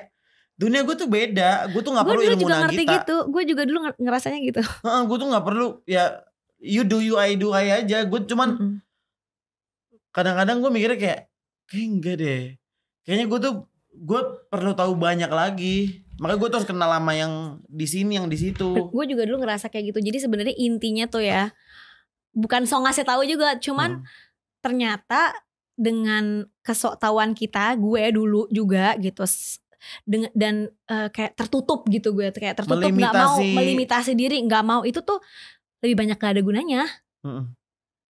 dunia gue tuh beda. Gue tuh nggak perlu ilmu Gue juga ngerti Nagita. gitu. Gue juga dulu ngerasanya gitu. Gue tuh nggak perlu ya you do you I do I aja. Gue cuman kadang-kadang gue mikirnya kayak enggak deh. Kayaknya gue perlu tahu banyak lagi. Makanya gue terus kenal sama yang di sini, yang di situ. Gue juga dulu ngerasa kayak gitu. Jadi sebenarnya intinya tuh ya, bukan so ngasih tahu juga, cuman ternyata dengan kesoktahuan kita, gue dulu juga gitu, dan kayak tertutup gitu, gue kayak tertutup, nggak mau melimitasi diri, nggak mau, itu tuh lebih banyak gak ada gunanya.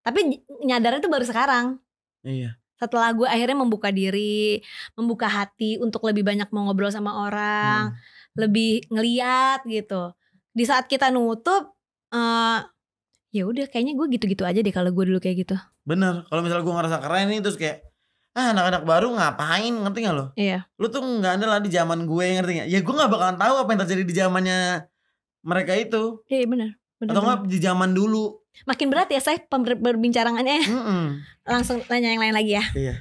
Tapi nyadarnya tuh baru sekarang. Iya. Setelah gue akhirnya membuka diri, membuka hati untuk lebih banyak mau ngobrol sama orang, lebih ngeliat gitu. Di saat kita nutup, ya udah kayaknya gue gitu-gitu aja deh kalau gue dulu kayak gitu. Bener, kalau misalnya gue ngerasa keren nih terus kayak anak-anak baru ngapain, ngerti gak lo? Iya. Lu tuh gak ada lah di zaman gue, ngerti gak? Ya gue gak bakalan tahu apa yang terjadi di zamannya mereka itu. Iya bener. Atau gak di zaman dulu. Makin berat ya saya perbincangannya. Langsung tanya yang lain lagi ya. Iya.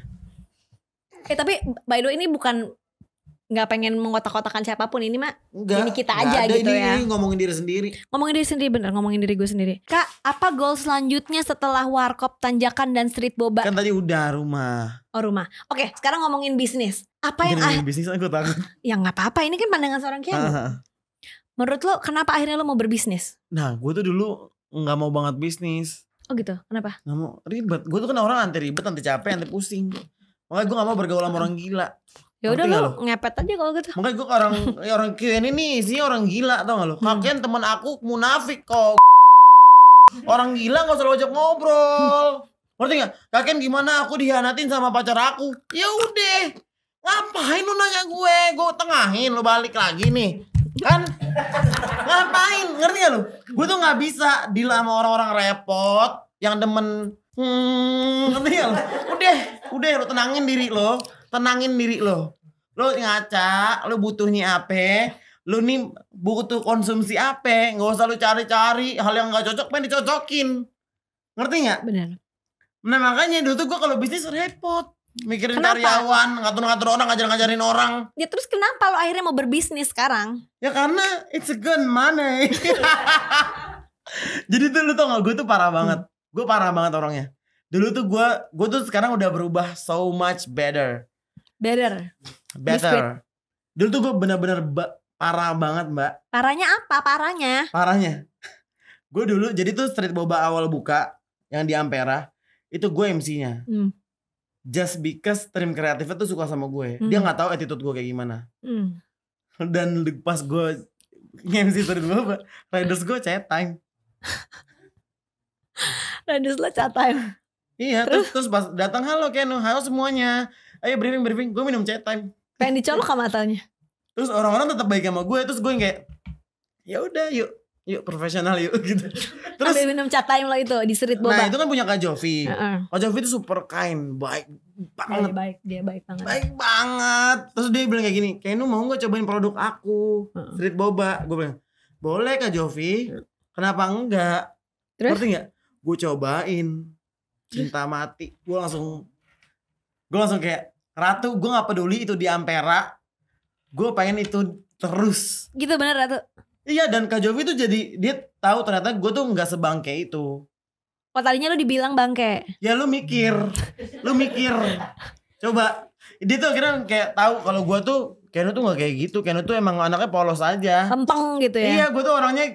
Tapi by the way ini bukan nggak pengen mengotak-kotakan siapapun, ini mah Enggak, ini kita aja ada, gitu ya. Ini ngomongin diri sendiri. Ngomongin diri sendiri, bener, ngomongin diri gue sendiri. Kak, apa goal selanjutnya setelah warkop, tanjakan dan street boba? Kan tadi udah rumah. Oh rumah. Oke, sekarang ngomongin bisnis. Apa yang ngomongin bisnis aku takut. Ya nggak apa-apa, ini kan pandangan seorang Kian. Menurut lo kenapa akhirnya lo mau berbisnis? Nah gue tuh dulu gak mau banget bisnis. Oh gitu, kenapa? Gak mau ribet. Gue tuh kan orang anti ribet, anti capek, anti pusing. Makanya gue gak mau bergaul sama orang gila. Ya udah lo ngepet aja kalau gitu. Makanya gue orang Kian ini isinya orang gila, tau gak lo? Kakian teman aku munafik kok. Orang gila gak usah lo ajak ngobrol. Ngerti gak? Kakian gimana aku dihianatin sama pacar aku? Ya udah, ngapain lu nanya gue? Gue tengahin, lo balik lagi nih. Kan ngapain, ngerti gak lu? Gue tuh gak bisa deal sama orang-orang repot yang demen ngerti gak lu? Udah lu tenangin diri lo. Tenangin diri lo. Lo ngaca, lo butuhnya apa? Lo nih butuh konsumsi apa? Gak usah lo cari-cari hal yang gak cocok, pengen dicocokin. Ngerti gak? Benar. Nah makanya dulu tuh gue kalau bisnis repot. Mikirin Kenapa? karyawan, ngatur-ngatur orang, ngajarin orang. Ya terus kenapa lo akhirnya mau berbisnis sekarang? Ya karena it's a good money. Jadi tuh lu tau gak, gue tuh parah banget. Gue parah banget orangnya. Dulu tuh gue tuh sekarang udah berubah so much better. Better. Dulu tuh gue bener-bener parah banget mbak. Parahnya apa? Parahnya. Gue dulu jadi tuh street boba awal buka yang di Ampera. Itu gue MC-nya. Just because tim kreatifnya tuh suka sama gue. Dia gak tahu attitude gue kayak gimana. Dan pas gue nge-MC Street Boba, riders gue chat time. Riders lo chat time. Iya, terus pas datang, halo Keno, halo semuanya, ayo briefing, gue minum chat time. Pengen dicolok ke matanya. Terus orang-orang tetap baik sama gue, terus gue yang kayak, ya udah yuk profesional yuk gitu. Terus ambil minum chat time lo itu di Street Boba. nah itu kan punya Kak Jovi. Kak Jovi itu super kind, baik banget. Dia baik banget. Baik banget. Terus dia bilang kayak gini, Keno mau gak cobain produk aku, Street Boba? Gue bilang, boleh Kak Jovi, kenapa enggak? Terus? Ngerti gak? Gue cobain, cinta mati. Gue langsung kayak, Ratu, gue gak peduli itu di Ampera, gue pengen itu terus. Gitu bener Ratu? Iya, dan Kak Jovi tuh jadi, dia tahu ternyata gue tuh gak sebangke itu. Oh tadinya lu dibilang bangke. Ya lu mikir. Coba, dia tuh akhirnya kayak tahu kalau gue tuh Keno tuh gak kayak gitu. Keno tuh emang anaknya polos aja. Lempeng gitu ya. Iya, gue tuh orangnya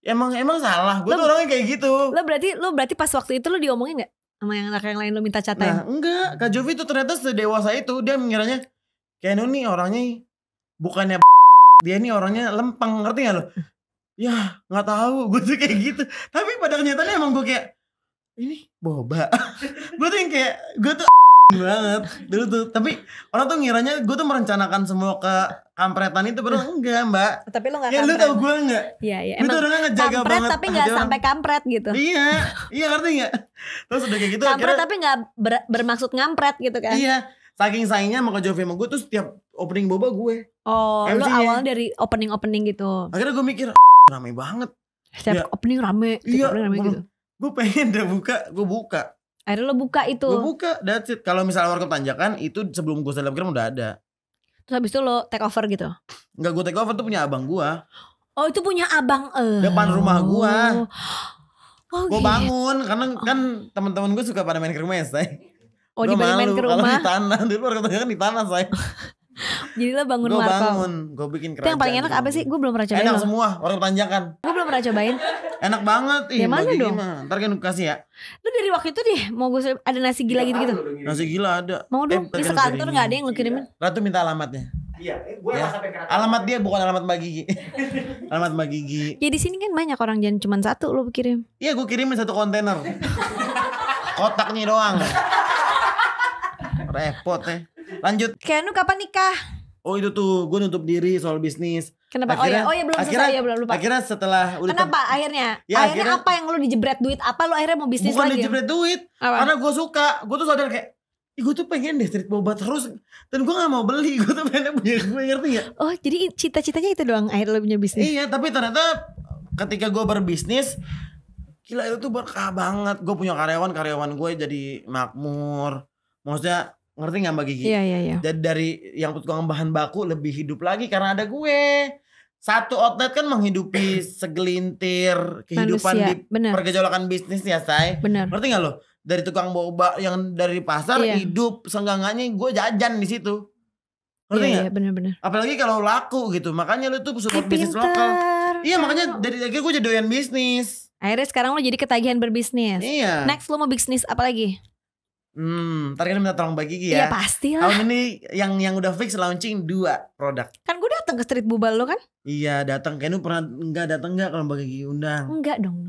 emang salah. Gue tuh orangnya kayak gitu. Lu berarti pas waktu itu lu diomongin gak sama yang anak yang lain lu minta chat time? Nah, enggak. Kak Jovi tuh ternyata sedewasa itu. Dia mengiranya Keno nih orangnya bukannya dia nih orangnya lempeng, ngerti gak lo? Ya gak tahu, gue tuh kayak gitu. Tapi pada kenyataannya emang gue kayak, ini boba. Gue tuh yang kayak, gue tuh banget dulu tuh. Tapi orang tuh ngiranya gue tuh merencanakan semua kampretan itu. Padahal enggak mbak. Tapi lu gak ya, kampret. Lu tau gue gak? Iya Gue tuh orangnya ngejaga kampret banget. tapi gak sampai kampret gitu. Iya ngerti gak? Terus udah kayak gitu kampret akhirnya, tapi gak bermaksud ngampret gitu kan. iya. Saking sayangnya sama Kak Jovi sama gue tuh setiap opening boba gue. Oh lu MC-nya. awalnya dari opening gitu. Akhirnya gue mikir rame banget. Setiap Ya. opening rame. Iya, Opening rame gitu. gue pengen udah buka, gue buka. Akhirnya lo buka itu. Gue buka, that's it. Kalau misalnya World Cup Tanjakan itu sebelum gue selebgram udah ada. Terus habis itu lo take over gitu. Enggak, gue take over tuh punya abang gue. Oh itu punya abang Depan rumah gue. Oh Gue gitu. bangun karena kan teman-teman gue suka pada main ke rumah ya, say. Oh Gua dibanding main malu ke kalau rumah. di tanah. Dulu World Cup Tanjakan di tanah, say. Jadi lo bangun Gue warkop. bangun, gue bikin Itu kerajaan. yang paling enak apa sih? Gue belum pernah cobain Enak loh. semua, World Cup Tanjakan. Gue belum pernah cobain. Enak banget. Ya mana bagi dong? gimana? Ntar kan gue kasih ya. Lu dari waktu itu deh mau gue ada nasi gila gitu-gitu. Nasi gila ada. Mau dong. ntar Di kan sekantor gue gak ada yang lu kirimin. Ratu minta alamatnya. Iya, gue Ya. sampai kerata. Alamat dia bukan alamat Mbak Gigi. Alamat Mbak Gigi. Ya di sini kan banyak orang, jangan cuma satu lu kirim. Iya, gue kirimin satu kontainer. Kotaknya doang. Repot ya. Lanjut. Kayak lu kapan nikah? Oh itu tuh gue nutup diri soal bisnis. Kenapa? Akhirnya- oh ya belum selesai ya belum lupa. Akhirnya setelah udah Kenapa akhirnya? Ya, akhirnya akhirnya- apa yang lu dijebret duit? Apa lu akhirnya mau bisnis bukan lagi? dijebret duit. Apa? Karena gue suka. Gue tuh sadar kayak, ih gue tuh pengen deh street boba terus. Dan gue gak mau beli. Gue tuh pengen punya gue, ngerti gak? Oh jadi cita-citanya itu doang akhirnya lu punya bisnis. Iya, tapi ternyata ketika gue berbisnis, gila itu tuh berkah banget. Gue punya karyawan gue jadi makmur. Maksudnya ngerti gak Mbak Gigi? Iya. Dan dari yang tukang bahan baku lebih hidup lagi karena ada gue. Satu outlet kan menghidupi segelintir kehidupan Manusia, di bener. pergejolakan bisnis ya, say. Bener. Ngerti gak lo? Dari tukang boba yang dari pasar Iya. hidup, seenggak-enggaknya gue jajan di situ. Ngerti Iya, gak? iya bener-bener. Apalagi kalau laku gitu. Makanya lu tuh support Ih, bisnis pinter. lokal. Iya, makanya dari akhirnya gue jadi doyan bisnis. Akhirnya sekarang lo jadi ketagihan berbisnis. Iya. Next lo mau bisnis apa lagi? Ntar kita minta tolong Mbak Gigi Iya ya. pasti lah. Tahun ini yang udah fix launching 2 produk. Kan gue datang ke street bubal lo kan? Iya, datang. Kayaknya lu pernah datang nggak kalau Mbak Gigi undang? Enggak dong.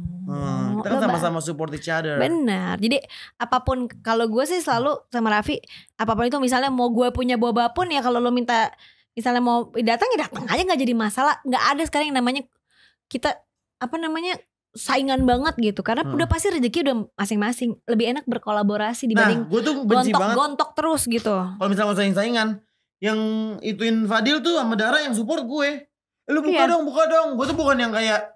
Kita kan sama-sama support each other. Benar. Jadi apapun, kalau gue sih selalu sama Raffi, apapun itu misalnya mau gue punya boba pun ya, kalau lo minta misalnya mau datang ya datang aja, nggak jadi masalah. Nggak ada sekarang yang namanya kita saingan banget gitu, karena udah pasti rezeki udah masing-masing. Lebih enak berkolaborasi dibanding gue tuh benci banget gontok terus gitu. kalau misalnya mau saing-saingan. Yang ituin Fadil tuh sama Dara yang support gue. Lu buka Iya. dong. Gue tuh bukan yang kayak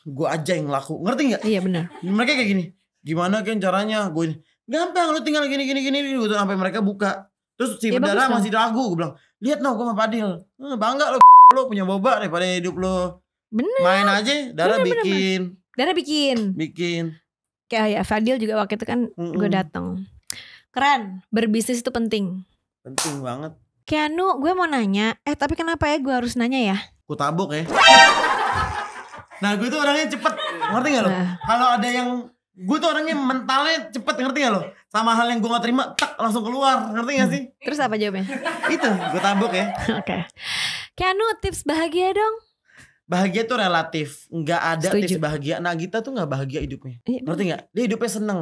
gue aja yang laku, ngerti nggak? Iya benar. Mereka kayak gini, gimana kan caranya? Gue gampang, lu tinggal gini gitu sampai mereka buka. Terus si Ya, Dara bagus masih ragu, gue bilang, lihat gue sama Fadil, bangga lo punya boba daripada hidup lo. Bener. Main aja, Dara Bener. bikin. Kayak ya Fadil juga waktu itu kan gue datang. Keren, berbisnis itu penting. Penting banget. Keanu, gue mau nanya, tapi kenapa ya gue harus nanya ya? Ku tabok ya. Nah gue tuh orangnya cepet, ngerti gak lo? Nah. Kalau ada yang Gue tuh orangnya mentalnya cepet, ngerti gak lo? Sama hal yang gue gak terima, tak langsung keluar, ngerti gak sih? Terus apa jawabannya? Itu gue tabok ya. Oke. Keanu, tips bahagia dong. Bahagia tuh relatif, nggak ada Setuju. tips bahagia. Nagita tuh nggak bahagia hidupnya, Iya, ngerti nggak? Dia hidupnya seneng.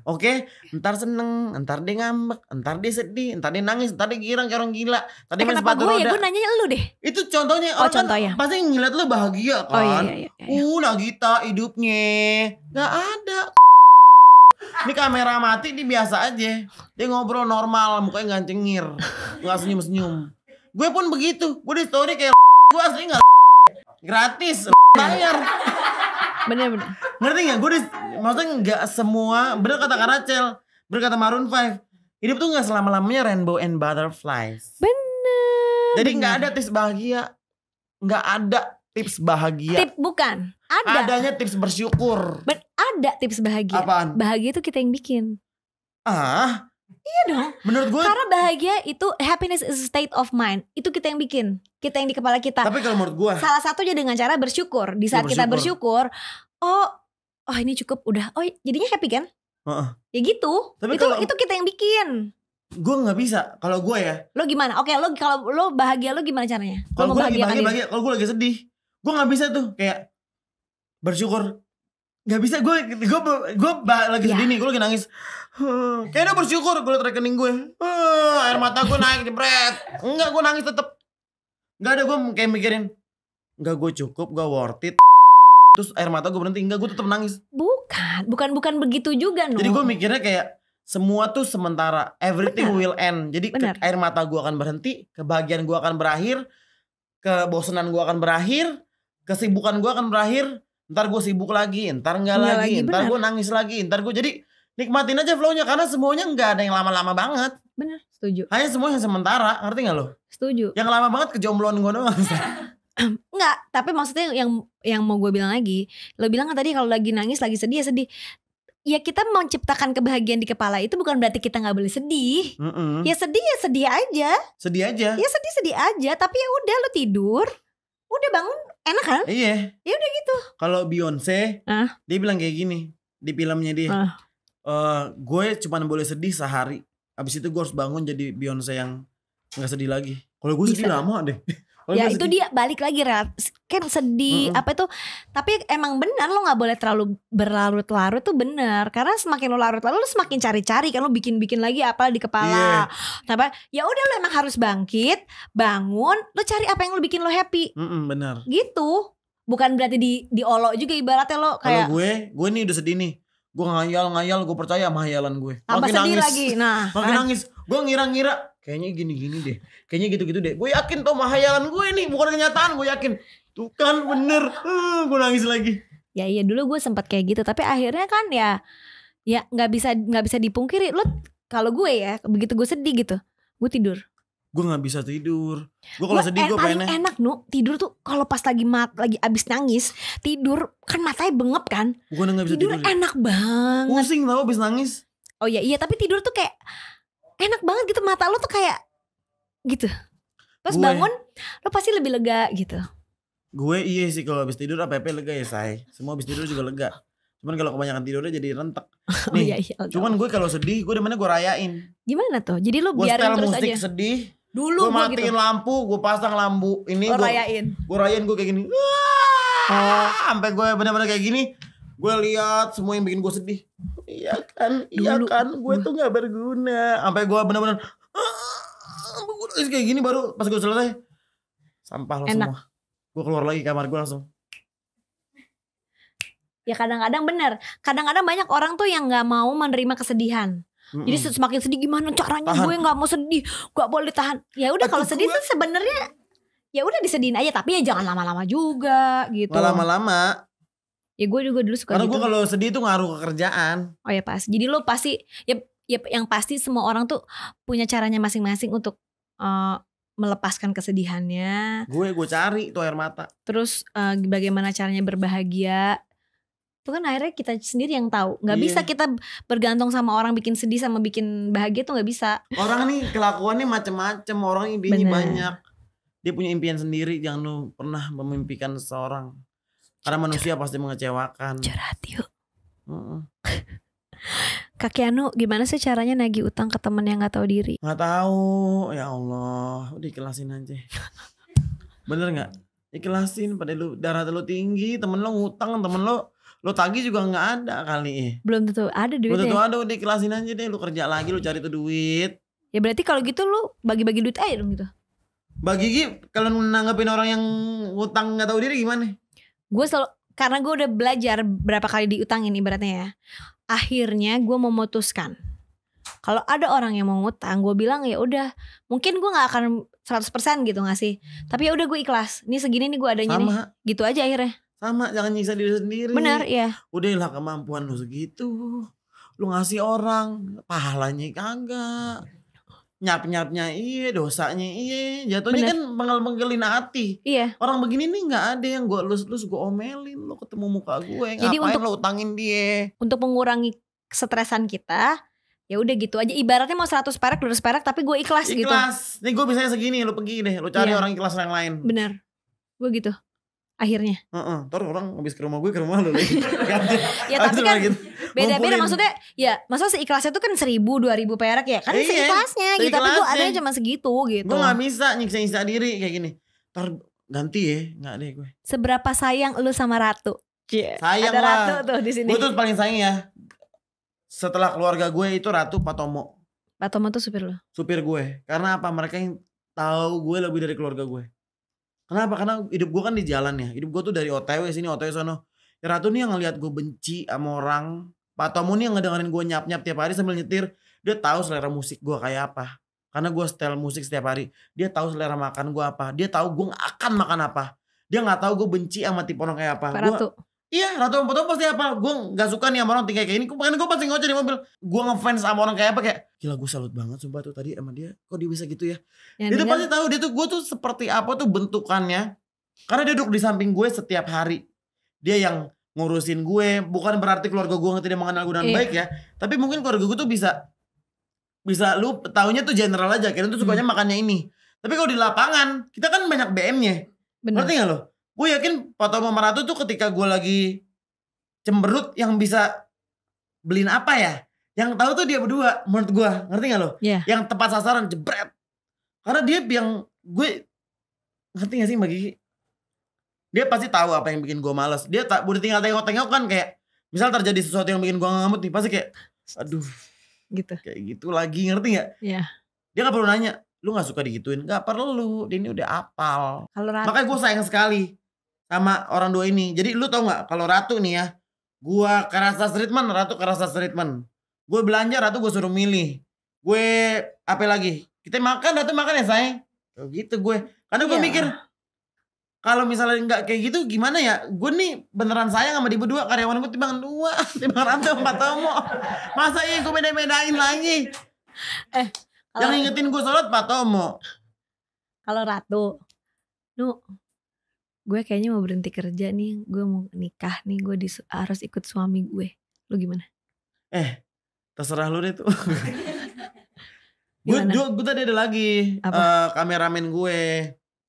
Oke, entar seneng, entar dia ngambek, entar dia sedih, entar dia nangis, entar dia girang kayak orang gila, entar dia main Kenapa sepatu gue ya? roda. Gue nanyanya lu deh. Itu contohnya Oh, orang contohnya. kan pasti ngeliat lu bahagia kan. Oh iya. Nagita hidupnya nggak ada. Ini kamera mati, dia biasa aja. Dia ngobrol normal, mukanya nggak cengir, nggak senyum-senyum. Gue pun begitu, gue di story kayak gue asli nggak gratis, bayar. Bener-bener. Ngerti gak? Maksudnya gak semua. Bener kata Kak Rachel, bener kata Maroon 5, hidup tuh gak selama-lamanya rainbow and butterflies. Bener. Jadi gak ada tips bahagia. Gak ada tips bahagia. Tip bukan. Ada. Adanya tips bersyukur. Ada tips bahagia. Apaan? Bahagia itu kita yang bikin. Ah, Iya dong. menurut gue. Karena bahagia itu happiness is a state of mind. Itu kita yang bikin. Kita yang di kepala kita. Tapi kalau menurut gue, Salah satunya dengan cara bersyukur. Di saat kita bersyukur, oh ini cukup udah. Oh jadinya happy kan? Ya gitu. Tapi Itu kita yang bikin. gue gak bisa. Kalau gue ya, Lo gimana? Oke, lo kalau lo bahagia lo gimana caranya? kalau Lo gue lagi membahagiakan diri. bahagia, kalau gue lagi sedih, gue gak bisa tuh kayak bersyukur. Gak bisa, gue lagi Ya. sedih nih, gue lagi nangis. Kayaknya bersyukur gue liat rekening gue. Air mata gue naik jebret. Enggak, gue nangis tetep. Gak ada, gue kayak mikirin, enggak gue cukup, gue worth it. Terus air mata gue berhenti, enggak, gue tetep nangis. Bukan begitu juga, no. Jadi gue mikirnya kayak semua tuh sementara, everything Benar. will end. Jadi Benar. air mata gue akan berhenti, kebahagiaan gue akan berakhir, kebosanan gue akan berakhir, kesibukan gue akan berakhir. Ntar gue sibuk lagi, ntar enggak Enggak lagi, lagi, ntar benar. gue nangis lagi, ntar gue jadi nikmatin aja flownya karena semuanya nggak ada yang lama-lama banget. Bener, setuju. Hanya semua yang sementara, ngerti nggak lo? Setuju. Yang lama banget kejombloan gue doang. Enggak, tapi maksudnya yang mau gue bilang lagi, lo bilang kan tadi kalau lagi nangis, lagi sedih ya sedih. Ya kita menciptakan kebahagiaan di kepala itu bukan berarti kita nggak boleh sedih. Ya sedih aja. Sedih aja. Ya sedih aja. Tapi ya udah lo tidur, udah bangun, enak kan? Iya. Ya udah gitu. Kalau Beyonce, dia bilang kayak gini di filmnya dia. Gue cuma boleh sedih sehari. Abis itu gue harus bangun jadi Beyonce yang nggak sedih lagi. Kalau gue sedih Bisa. lama deh. Kalau Ya gue itu sedih- dia balik lagi kan sedih apa itu. Tapi emang benar lo nggak boleh terlalu berlarut-larut tuh benar. Karena semakin lo larut-larut lo semakin cari-cari kan lo bikin lagi apa di kepala. Tapi ya udah lo emang harus bangkit, bangun, lo cari apa yang lo bikin lo happy. benar. Gitu. Bukan berarti diolok juga ibaratnya lo kayak Kalau gue nih udah sedih nih. Gue ngayal, gue percaya sama hayalan gue. tambah Makin sedih nangis. lagi. Nah, Makin nangis. Gue ngira-ngira kayaknya gini-gini deh. Kayaknya gitu-gitu deh. Gue yakin tuh sama hayalan gue nih, bukan kenyataan. Gue yakin. Tuh kan bener. Gue nangis lagi. ya iya dulu gue sempat kayak gitu. Tapi akhirnya kan ya nggak bisa dipungkiri. Lo kalau gue ya begitu gue sedih gitu, gue tidur. Gue gak bisa tidur. Gue kalau sedih gue paling pengennya. enak tidur tuh kalau pas lagi abis nangis tidur kan matanya bengep kan. Bukan gak bisa Tidur tidur. enak banget. Pusing tau abis nangis. Oh iya tapi tidur tuh kayak enak banget gitu, mata lo tuh kayak gitu. Terus Gue- bangun lo pasti lebih lega gitu. Gue iya sih kalau abis tidur apa-apa lega ya say. Semua abis tidur juga lega. Cuman kalau kebanyakan tidurnya jadi rentek. Oh Nih, iya. cuman gue kalau sedih gue demennya gue rayain. Gimana tuh? Jadi lo Gue biarin setel terus musik aja. sedih. Dulu Gue gue matiin gitu. lampu. Gue pasang lampu. Ini Lo gue rayain. rayain gue kayak gini. Sampai gue benar-benar kayak gini. Gue lihat semua yang bikin gue sedih. Iya Dulu. kan. Gue tuh gak berguna. Sampai gue benar-benar gue nangis kayak gini baru pas gue selesai. Sampah lo Enak. semua. Gue keluar lagi kamar gue langsung. Ya kadang-kadang bener. Kadang-kadang banyak orang tuh yang gak mau menerima kesedihan. Jadi semakin sedih gimana caranya Tahan. gue nggak mau sedih, gak boleh tahan. Ya udah kalau Aduh, sedih gue- tuh sebenarnya ya udah disedihin aja, tapi ya jangan lama-lama juga gitu. Gak lama-lama. Ya gue juga dulu suka Karena gitu. gue kalau sedih tuh ngaruh ke kerjaan. Oh ya pas. Jadi lo pasti ya yang pasti semua orang tuh punya caranya masing-masing untuk melepaskan kesedihannya. Gue cari tuh air mata. Terus bagaimana caranya berbahagia. Itu kan akhirnya kita sendiri yang tahu. Nggak Iya. bisa kita bergantung sama orang bikin sedih sama bikin bahagia tuh nggak bisa. Orang nih kelakuannya macem-macem. Orang idenya Bener. banyak. Dia punya impian sendiri. Jangan lu pernah memimpikan seseorang. Karena manusia pasti mengecewakan. Curhat yuk. Heeh. Kak Keanu, gimana sih caranya nagih utang ke temen yang gak tahu diri? Nggak tahu, ya Allah, udah ikhlasin aja. Bener nggak? Ikhlasin, pada lu darah lu tinggi, temen lo ngutang, temen lo tagih juga nggak ada kali. Belum tentu ada Belum tentu duitnya. ada, udah ikhlasin aja deh, lu kerja lagi, lu cari tuh duit. Ya berarti kalau gitu lu bagi-bagi duit aja dong gitu. Bagi Gigi, kalau nanggepin orang yang ngutang nggak tahu diri gimana? Gue selalu, karena gue udah belajar berapa kali diutangin ibaratnya ya. Akhirnya gue memutuskan, kalau ada orang yang mau ngutang, gue bilang ya udah, mungkin gue nggak akan 100% gitu nggak sih. Tapi ya udah gue ikhlas. Ini segini nih gue adanya nih. Sama, Gitu aja akhirnya. sama, jangan nyiksa diri sendiri. Benar ya. Udahlah kemampuan lu segitu, lu ngasih orang, pahalanya kagak. Nyap-nyapnya iya, dosanya iya, jatuhnya Bener. kan menggelin hati. Iya. Orang begini nih nggak ada yang gue lus-lus gue omelin, lo ketemu muka gue, Jadi ngapain untuk- lo utangin dia? Untuk mengurangi stresan kita, ya udah gitu aja. Ibaratnya mau 100 perak 200 perak tapi gue ikhlas, gitu. Ikhlas. Nih gue misalnya segini, lo pergi deh, lo cari Iya. orang ikhlas yang lain. Bener. Gue gitu. Akhirnya. Ntar orang habis ke rumah gue, ke rumah lo lagi. Ganti. Ya tapi kan beda-beda, Ngumpulin. maksudnya ya masa seikhlasnya tuh kan 1000-2000 perak ya kan, Iya, seikhlasnya gitu, tapi gue seikhlasnya. ada cuma segitu gitu. Gue gak bisa nyiksa diri kayak gini. Ntar ganti ya, gak deh gue. Seberapa sayang lu sama Ratu? Sayang Ada lah. Ratu tuh di sini. Gue tuh paling sayang ya. Setelah keluarga gue itu Ratu, Pak Tomo, Pak Tomo tuh supir lu. supir gue. Karena apa? Mereka yang tahu gue lebih dari keluarga gue. Kenapa? Karena hidup gue kan di jalan ya. Hidup gue tuh dari OTW sini, OTW sono. Ya Ratu nih yang ngeliat gue benci sama orang. Pak Tomo nih yang ngedengerin gue nyap-nyap tiap hari sambil nyetir. Dia tahu selera musik gue kayak apa. Karena gue setel musik setiap hari. Dia tahu selera makan gue apa. Dia tahu gue gak akan makan apa. Dia gak tahu gue benci sama tipe orang kayak apa. Pak Gua- Ratu. Iya, Ratu sama Pak Tomo pasti apa. Gue gak suka nih sama orang tinggal kayak ini. Makanya gue pasti ngoceh di mobil. Gue ngefans sama orang kayak apa. Kayak gila, gue salut banget sumpah tuh tadi sama dia. Kok dia bisa gitu ya. Yang Dia tuh dengar, pasti tahu dia tuh gue tuh seperti apa tuh bentukannya. Karena dia duduk di samping gue setiap hari. Dia yang ngurusin gue. Bukan berarti keluarga gue tidak mengenal gue dengan Iya. baik ya. Tapi mungkin keluarga gue tuh bisa lu taunya tuh general aja. Kira tuh sukanya makannya ini. Tapi kalau di lapangan kita kan banyak BM-nya. bener. Ngerti gak lo? Gue yakin Pak Tomo sama Ratu tuh ketika gue lagi cemberut yang bisa beliin apa ya. Yang tahu tuh dia berdua menurut gue. Ngerti gak lo? Iya. Yang tepat sasaran jebret. Karena dia yang gue ngerti gak sih Mbak Gigi? Dia pasti tahu apa yang bikin gue malas. Dia tak udah tinggal tengok-tengok kan kayak misal terjadi sesuatu yang bikin gue ngamut nih, pasti kayak aduh Gitu. kayak gitu lagi, ngerti gak? Iya. Dia gak perlu nanya, lu gak suka digituin? Gak perlu, dia ini udah apal. Kalau Ratu. Makanya gue sayang sekali sama orang dua ini. Jadi lu tau gak kalau Ratu nih ya, gue ke Rasa Streetman, Ratu ke Rasa Streetman. Gue belanja, Ratu gue suruh milih. Gue apa lagi? Kita makan, Ratu makan ya sayang. Gitu gue. Karena gue Iya. mikir kalau misalnya nggak kayak gitu gimana ya? Gue nih beneran sayang sama dia berdua. Karyawan gue timbang dua, timbang Ratu sama Pak Tomo. Masa iya gue beda-bedain lagi? Yang Kalau ngingetin gue sholat Pak Tomo. kalau Ratu, gue kayaknya mau berhenti kerja nih, gue mau nikah nih, gue harus ikut suami gue. Lu gimana? Terserah lu deh tuh. Gimana? Gue tadi ada lagi kameramen gue.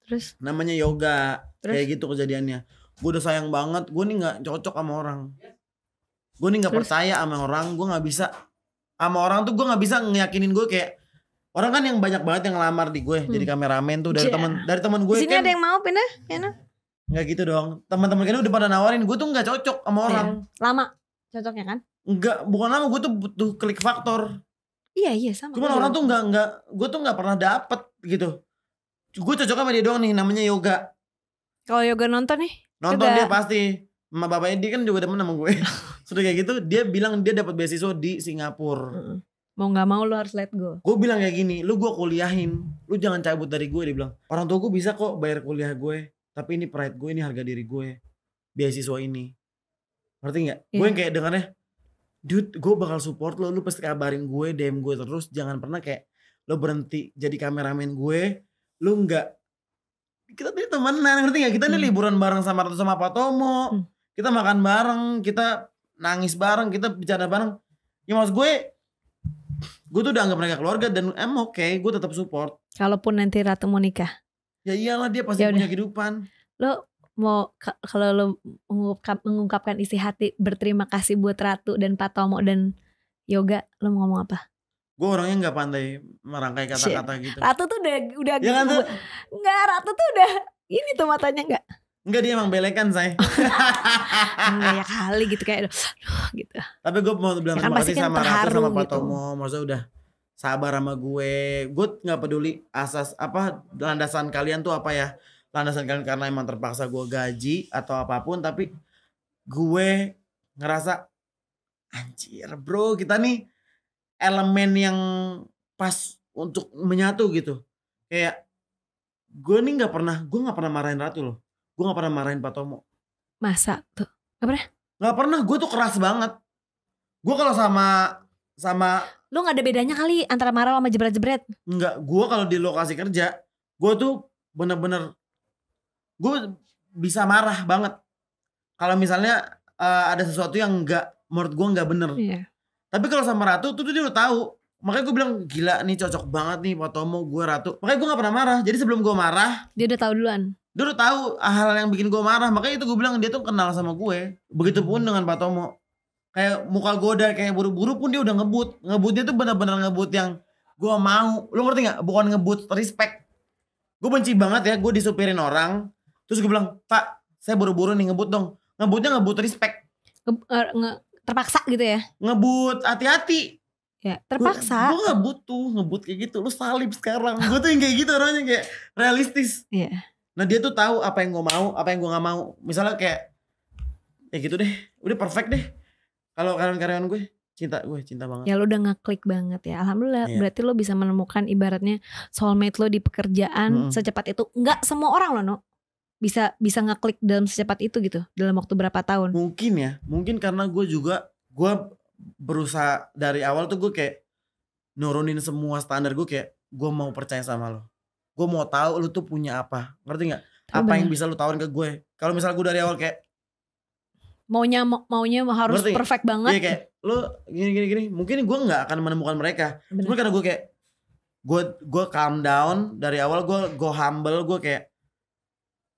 Terus Namanya Yoga. Terus? Kayak gitu kejadiannya. Gue udah sayang banget. Gue nih gak cocok sama orang. Gue nih gak Terus? percaya sama orang. Gue gak bisa. Sama orang tuh gue gak bisa ngeyakinin gue kayak. Orang kan yang banyak banget yang ngelamar di gue. Jadi kameramen tuh dari Ja. teman gue di sini kan. ada yang mau pindah? Ya, no? Gak gitu dong. Teman-teman kan udah pada nawarin. Gue tuh gak cocok sama orang. Lama cocoknya kan? Enggak. Bukan lama. Gue tuh butuh klik faktor. Iya sama. Cuman orang tuh gue tuh nggak pernah dapet gitu. Gue cocok sama dia doang nih, namanya Yoga. Kalau Yoga nonton nih, Nonton Yoga. dia pasti. Sama bapaknya dia kan juga demen sama gue. Sudah kayak gitu, dia bilang dia dapat beasiswa di Singapura. mau nggak mau lu harus let go. Gue bilang kayak gini, lu gue kuliahin, lu jangan cabut dari gue. Dia bilang, orang tua gue bisa kok bayar kuliah gue, tapi ini pride gue, ini harga diri gue, beasiswa ini. Ngerti nggak? Gue yang kayak dengarnya, dude, gue bakal support lo, lu pasti kabarin gue, DM gue terus, jangan pernah kayak lo berhenti jadi kameramen gue, lu nggak. Kita tadi temenan, ngerti nggak? Kita nih liburan bareng sama Ratu sama Pak Tomo, kita makan bareng, kita nangis bareng, kita bicara bareng. Ya maksud gue tuh udah anggap mereka keluarga dan oke, gue tetap support. Kalaupun nanti Ratu mau nikah, Ya iyalah dia pasti Ya punya udah. kehidupan. lo kalau lo mengungkapkan isi hati berterima kasih buat Ratu dan Pak Tomo dan Yoga, lo mau ngomong apa? Gue orangnya nggak pandai merangkai kata-kata gitu. Ratu tuh udah Ya kan tuh? Enggak, Ratu tuh udah ini tuh matanya enggak. Enggak, dia emang belekan saya. Enggak ya kali gitu kayak aduh gitu. Tapi gue mau bilang Ya kan terima pasti kasih kan sama Ratu terharu sama Pak gitu. Tomo. Maksudnya udah sabar sama gue. Gue gak peduli asas apa landasan kalian tuh apa ya. Landasan kalian karena emang terpaksa gue gaji atau apapun. Tapi gue ngerasa anjir bro, kita nih elemen yang pas untuk menyatu gitu. Kayak gue nih gue gak pernah marahin Ratu loh. Gue gak pernah marahin Pak Tomo. Masa tuh? Gak pernah, gue tuh keras banget. Gue kalau sama Lu gak ada bedanya kali antara marah sama jebret-jebret? enggak, gue kalau di lokasi kerja, gue tuh bener-bener gue bisa marah banget. Kalau misalnya ada sesuatu yang enggak, menurut gue enggak bener. Iya. Tapi kalau sama Ratu tuh dia udah tahu. Makanya gue bilang gila nih cocok banget nih Pak Tomo, gue Ratu. Makanya gue gak pernah marah. Jadi sebelum gue marah, Dia udah tahu duluan. dia udah tahu hal yang bikin gue marah. Makanya itu gue bilang dia tuh kenal sama gue. Begitupun dengan Pak Tomo. Kayak muka gue udah kayak buru-buru pun dia udah ngebut. Ngebutnya tuh benar-benar ngebut yang gue mau. Lo ngerti gak? Bukan ngebut respect. Gue benci banget ya gue disupirin orang. Terus gue bilang, Pak saya buru-buru nih ngebut dong. Ngebutnya ngebut respect. Terpaksa gitu ya? Ngebut hati-hati. Ya terpaksa. Gue gak butuh ngebut kayak gitu. Lu salib sekarang. Gue tuh yang kayak gitu orangnya, kayak realistis. Iya. Nah dia tuh tahu apa yang gue mau, apa yang gue gak mau. Misalnya kayak ya gitu deh, udah perfect deh. Kalau karyawan gue cinta banget. Ya lu udah ngeklik banget ya. Alhamdulillah. Iya. Berarti lo bisa menemukan ibaratnya soulmate lo di pekerjaan secepat itu. Enggak semua orang loh, No. Bisa ngeklik dalam secepat itu gitu. Dalam waktu berapa tahun? Mungkin ya, mungkin karena gue berusaha dari awal tuh gue kayak nurunin semua standar gue, kayak gue mau percaya sama lo. Gue mau tahu lu tuh punya apa, ngerti nggak? Apa yang bisa lu tawarin ke gue? Kalau misalnya gue dari awal kayak maunya harus ngerti? perfect banget. Iya kayak lu gini, mungkin gue nggak akan menemukan mereka. Cuma karena gue kayak gue calm down dari awal, gue humble, gue kayak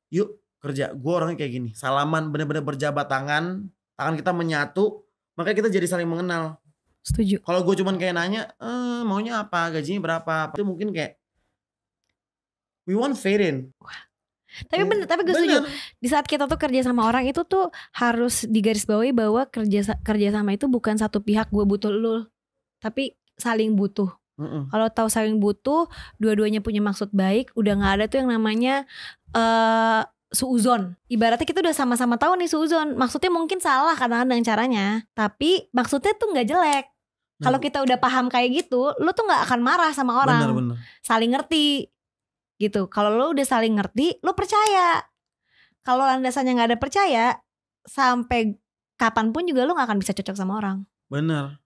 yuk kerja. Gue orangnya kayak gini, salaman bener-bener berjabat tangan kita menyatu, makanya kita jadi saling mengenal. Setuju. Kalau gue cuman kayak nanya maunya apa, gajinya berapa, itu mungkin kayak we won't fit in. Tapi bener, tapi gue setuju. Di saat kita tuh kerja sama orang itu tuh harus digarisbawahi bahwa kerja sama itu bukan satu pihak gue butuh lu, tapi saling butuh. Kalau tahu saling butuh, dua-duanya punya maksud baik, udah nggak ada tuh yang namanya suuzon. Ibaratnya kita udah sama-sama tahu nih suuzon. Maksudnya mungkin salah kadang-kadang caranya, tapi maksudnya tuh nggak jelek. Kalau kita udah paham kayak gitu, lu tuh nggak akan marah sama orang. Bener. Saling ngerti. Gitu. Kalau lo udah saling ngerti, lo percaya. Kalau landasannya nggak ada percaya, sampai kapanpun juga lo nggak akan bisa cocok sama orang. Bener.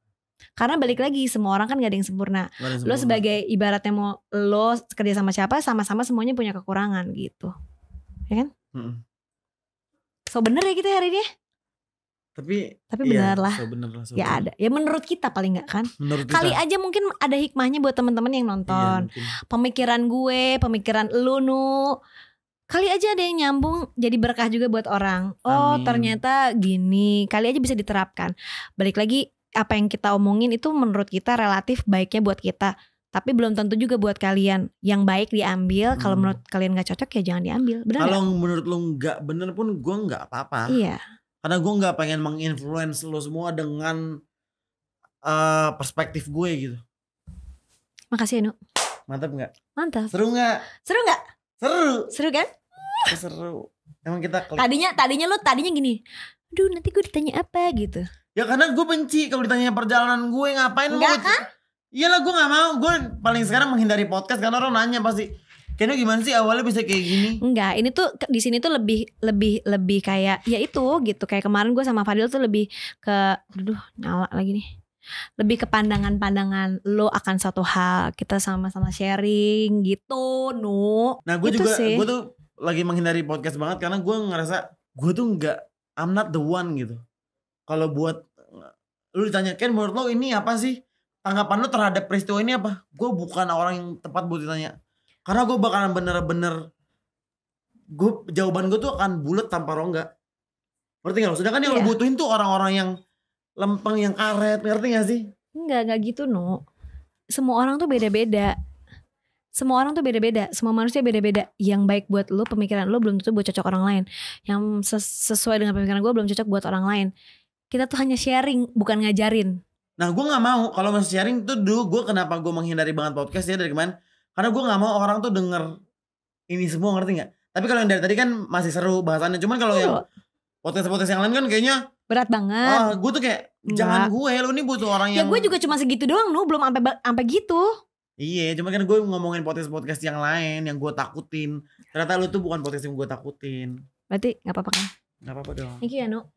Karena balik lagi, semua orang kan gak ada yang sempurna. Lo sebagai ibaratnya mau lo kerja sama siapa, sama-sama semuanya punya kekurangan gitu, ya kan? So bener ya kita hari ini. Tapi benar lah. Ya ada. Ya menurut kita paling nggak kan. Kali aja mungkin ada hikmahnya buat teman-teman yang nonton. Iya, pemikiran gue, pemikiran lu Nu. Kali aja ada yang nyambung jadi berkah juga buat orang. Oh amin. Ternyata gini. Kali aja bisa diterapkan. Balik lagi apa yang kita omongin itu menurut kita relatif baiknya buat kita. Tapi belum tentu juga buat kalian. Yang baik diambil. Kalau menurut kalian gak cocok ya jangan diambil. Bener kalau menurut lu gak bener pun gue gak apa-apa. Iya. Karena gue gak pengen menginfluence lo semua dengan perspektif gue gitu. Makasih ya Nu. Mantap gak? Mantap. Seru gak? Seru kan? Seru. Emang kita klik. Tadinya gini. Aduh nanti gue ditanya apa gitu. Ya karena gue benci kalau ditanya perjalanan gue ngapain. Enggak kan? Iyalah gue gak mau. Gue paling sekarang menghindari podcast karena orang nanya pasti. Kayaknya gimana sih awalnya bisa kayak gini? Enggak, ini tuh di sini tuh lebih kayak ya itu gitu. Kayak kemarin gue sama Fadil tuh lebih ke nyala lagi nih. Lebih ke pandangan-pandangan lo akan suatu hal. Kita sama-sama sharing gitu, Nu. Nah, gue juga gue tuh lagi menghindari podcast banget karena gue ngerasa gue tuh I'm not the one gitu. Kalau buat lu ditanya, Ken menurut lo ini apa sih? Tanggapan lo terhadap peristiwa ini apa? Gue bukan orang yang tepat buat ditanya. Karena gue bakalan bener-bener jawaban gue tuh akan bulat tanpa rongga. Ngerti gak? Sedangkan yang Iya. lu butuhin tuh orang-orang yang lempeng, yang karet, ngerti gak sih? Enggak gitu no. Semua orang tuh beda-beda. Semua orang tuh beda-beda. Semua manusia beda-beda. Yang baik buat lu, pemikiran lu belum tentu buat cocok orang lain. Yang sesuai dengan pemikiran gue belum cocok buat orang lain. Kita tuh hanya sharing, bukan ngajarin. Nah gue gak mau kalau masih sharing tuh dulu gue kenapa gue menghindari banget podcast ya dari kemarin. Karena gue gak mau orang tuh denger ini semua, ngerti gak? Tapi kalau yang dari tadi kan masih seru bahasannya. Cuman kalau yang podcast-podcast yang lain kan kayaknya berat banget. gue tuh kayak Enggak. jangan gue, lu nih butuh orang Ya yang gue juga cuma segitu doang no, belum sampai gitu. Iya, cuman kan gue ngomongin podcast-podcast yang lain yang gue takutin. Ternyata lu tuh bukan podcast yang gue takutin. Berarti gak apa-apa kan? Gak apa-apa dong. Thank you ya no.